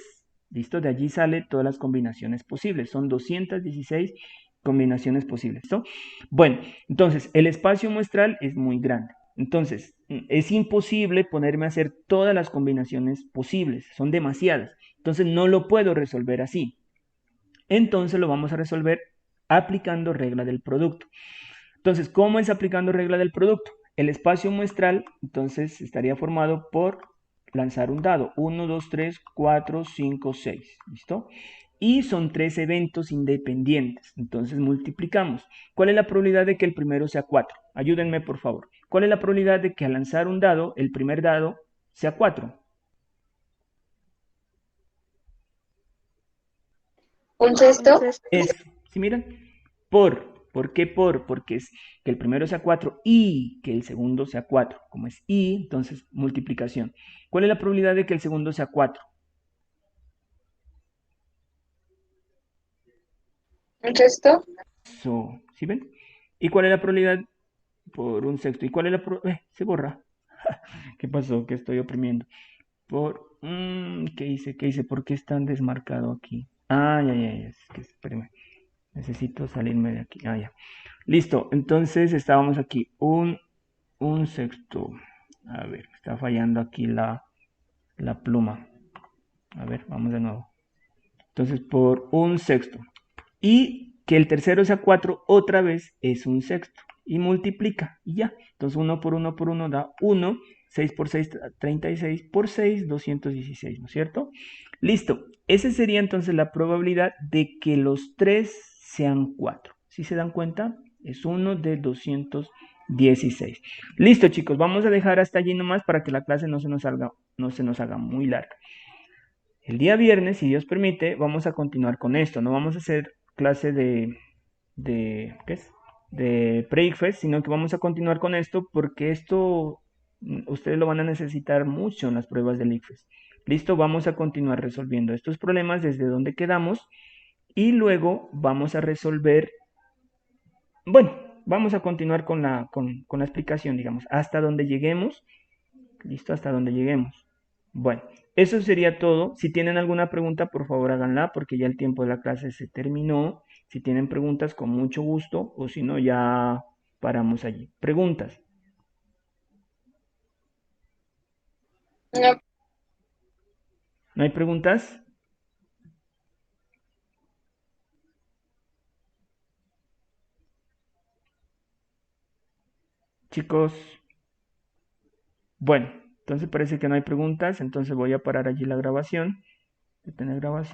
¿Listo? De allí sale todas las combinaciones posibles. Son 216 combinaciones posibles. ¿Listo? Bueno, entonces el espacio muestral es muy grande. Entonces, es imposible ponerme a hacer todas las combinaciones posibles. Son demasiadas. Entonces, no lo puedo resolver así. Entonces, lo vamos a resolver aplicando regla del producto. Entonces, ¿cómo es aplicando regla del producto? El espacio muestral, entonces, estaría formado por lanzar un dado. 1, 2, 3, 4, 5, 6. ¿Listo? Y son 3 eventos independientes. Entonces, multiplicamos. ¿Cuál es la probabilidad de que el primero sea 4? Ayúdenme, por favor. ¿Cuál es la probabilidad de que al lanzar un dado, el primer dado sea 4?
Un sexto.
Es, ¿sí miran? ¿Por qué por? Porque es que el primero sea 4 y que el segundo sea 4. Como es y, entonces multiplicación. ¿Cuál es la probabilidad de que el segundo sea 4?
Un sexto.
¿Sí ven? ¿Y cuál es la probabilidad por un sexto? ¿Y cuál es la probabilidad? Se borra. ¿Qué pasó? ¿Qué estoy oprimiendo? ¿Qué hice? ¿Qué hice? ¿Por qué es tan desmarcado aquí? Ya, es que espérame. Necesito salirme de aquí. Ya. Listo, entonces estábamos aquí. Un sexto. A ver, me está fallando aquí la pluma. A ver, vamos de nuevo. Entonces, por un sexto. Y que el tercero sea 4 otra vez es un sexto. Y multiplica. Y ya. Entonces, 1 por 1 por 1 da 1. 6 por 6, 36 por 6, 216, ¿no es cierto? Listo. Esa sería entonces la probabilidad de que los 3 sean 4. ¿Sí se dan cuenta? Es 1 de 216. Listo, chicos. Vamos a dejar hasta allí nomás para que la clase no se nos haga muy larga. El día viernes, si Dios permite, vamos a continuar con esto. No vamos a hacer clase ¿qué es? De Pre-ICFES, sino que vamos a continuar con esto porque esto ustedes lo van a necesitar mucho en las pruebas del ICFES. Listo, vamos a continuar resolviendo estos problemas desde donde quedamos y luego vamos a resolver, bueno, vamos a continuar con la explicación, digamos, hasta donde lleguemos. Listo, hasta donde lleguemos. Bueno, eso sería todo. Si tienen alguna pregunta, por favor háganla porque ya el tiempo de la clase se terminó. Si tienen preguntas, con mucho gusto, o si no, ya paramos allí. ¿Preguntas?
No.
¿No hay preguntas? Chicos, bueno, entonces parece que no hay preguntas, entonces voy a parar allí la grabación. Detener grabación.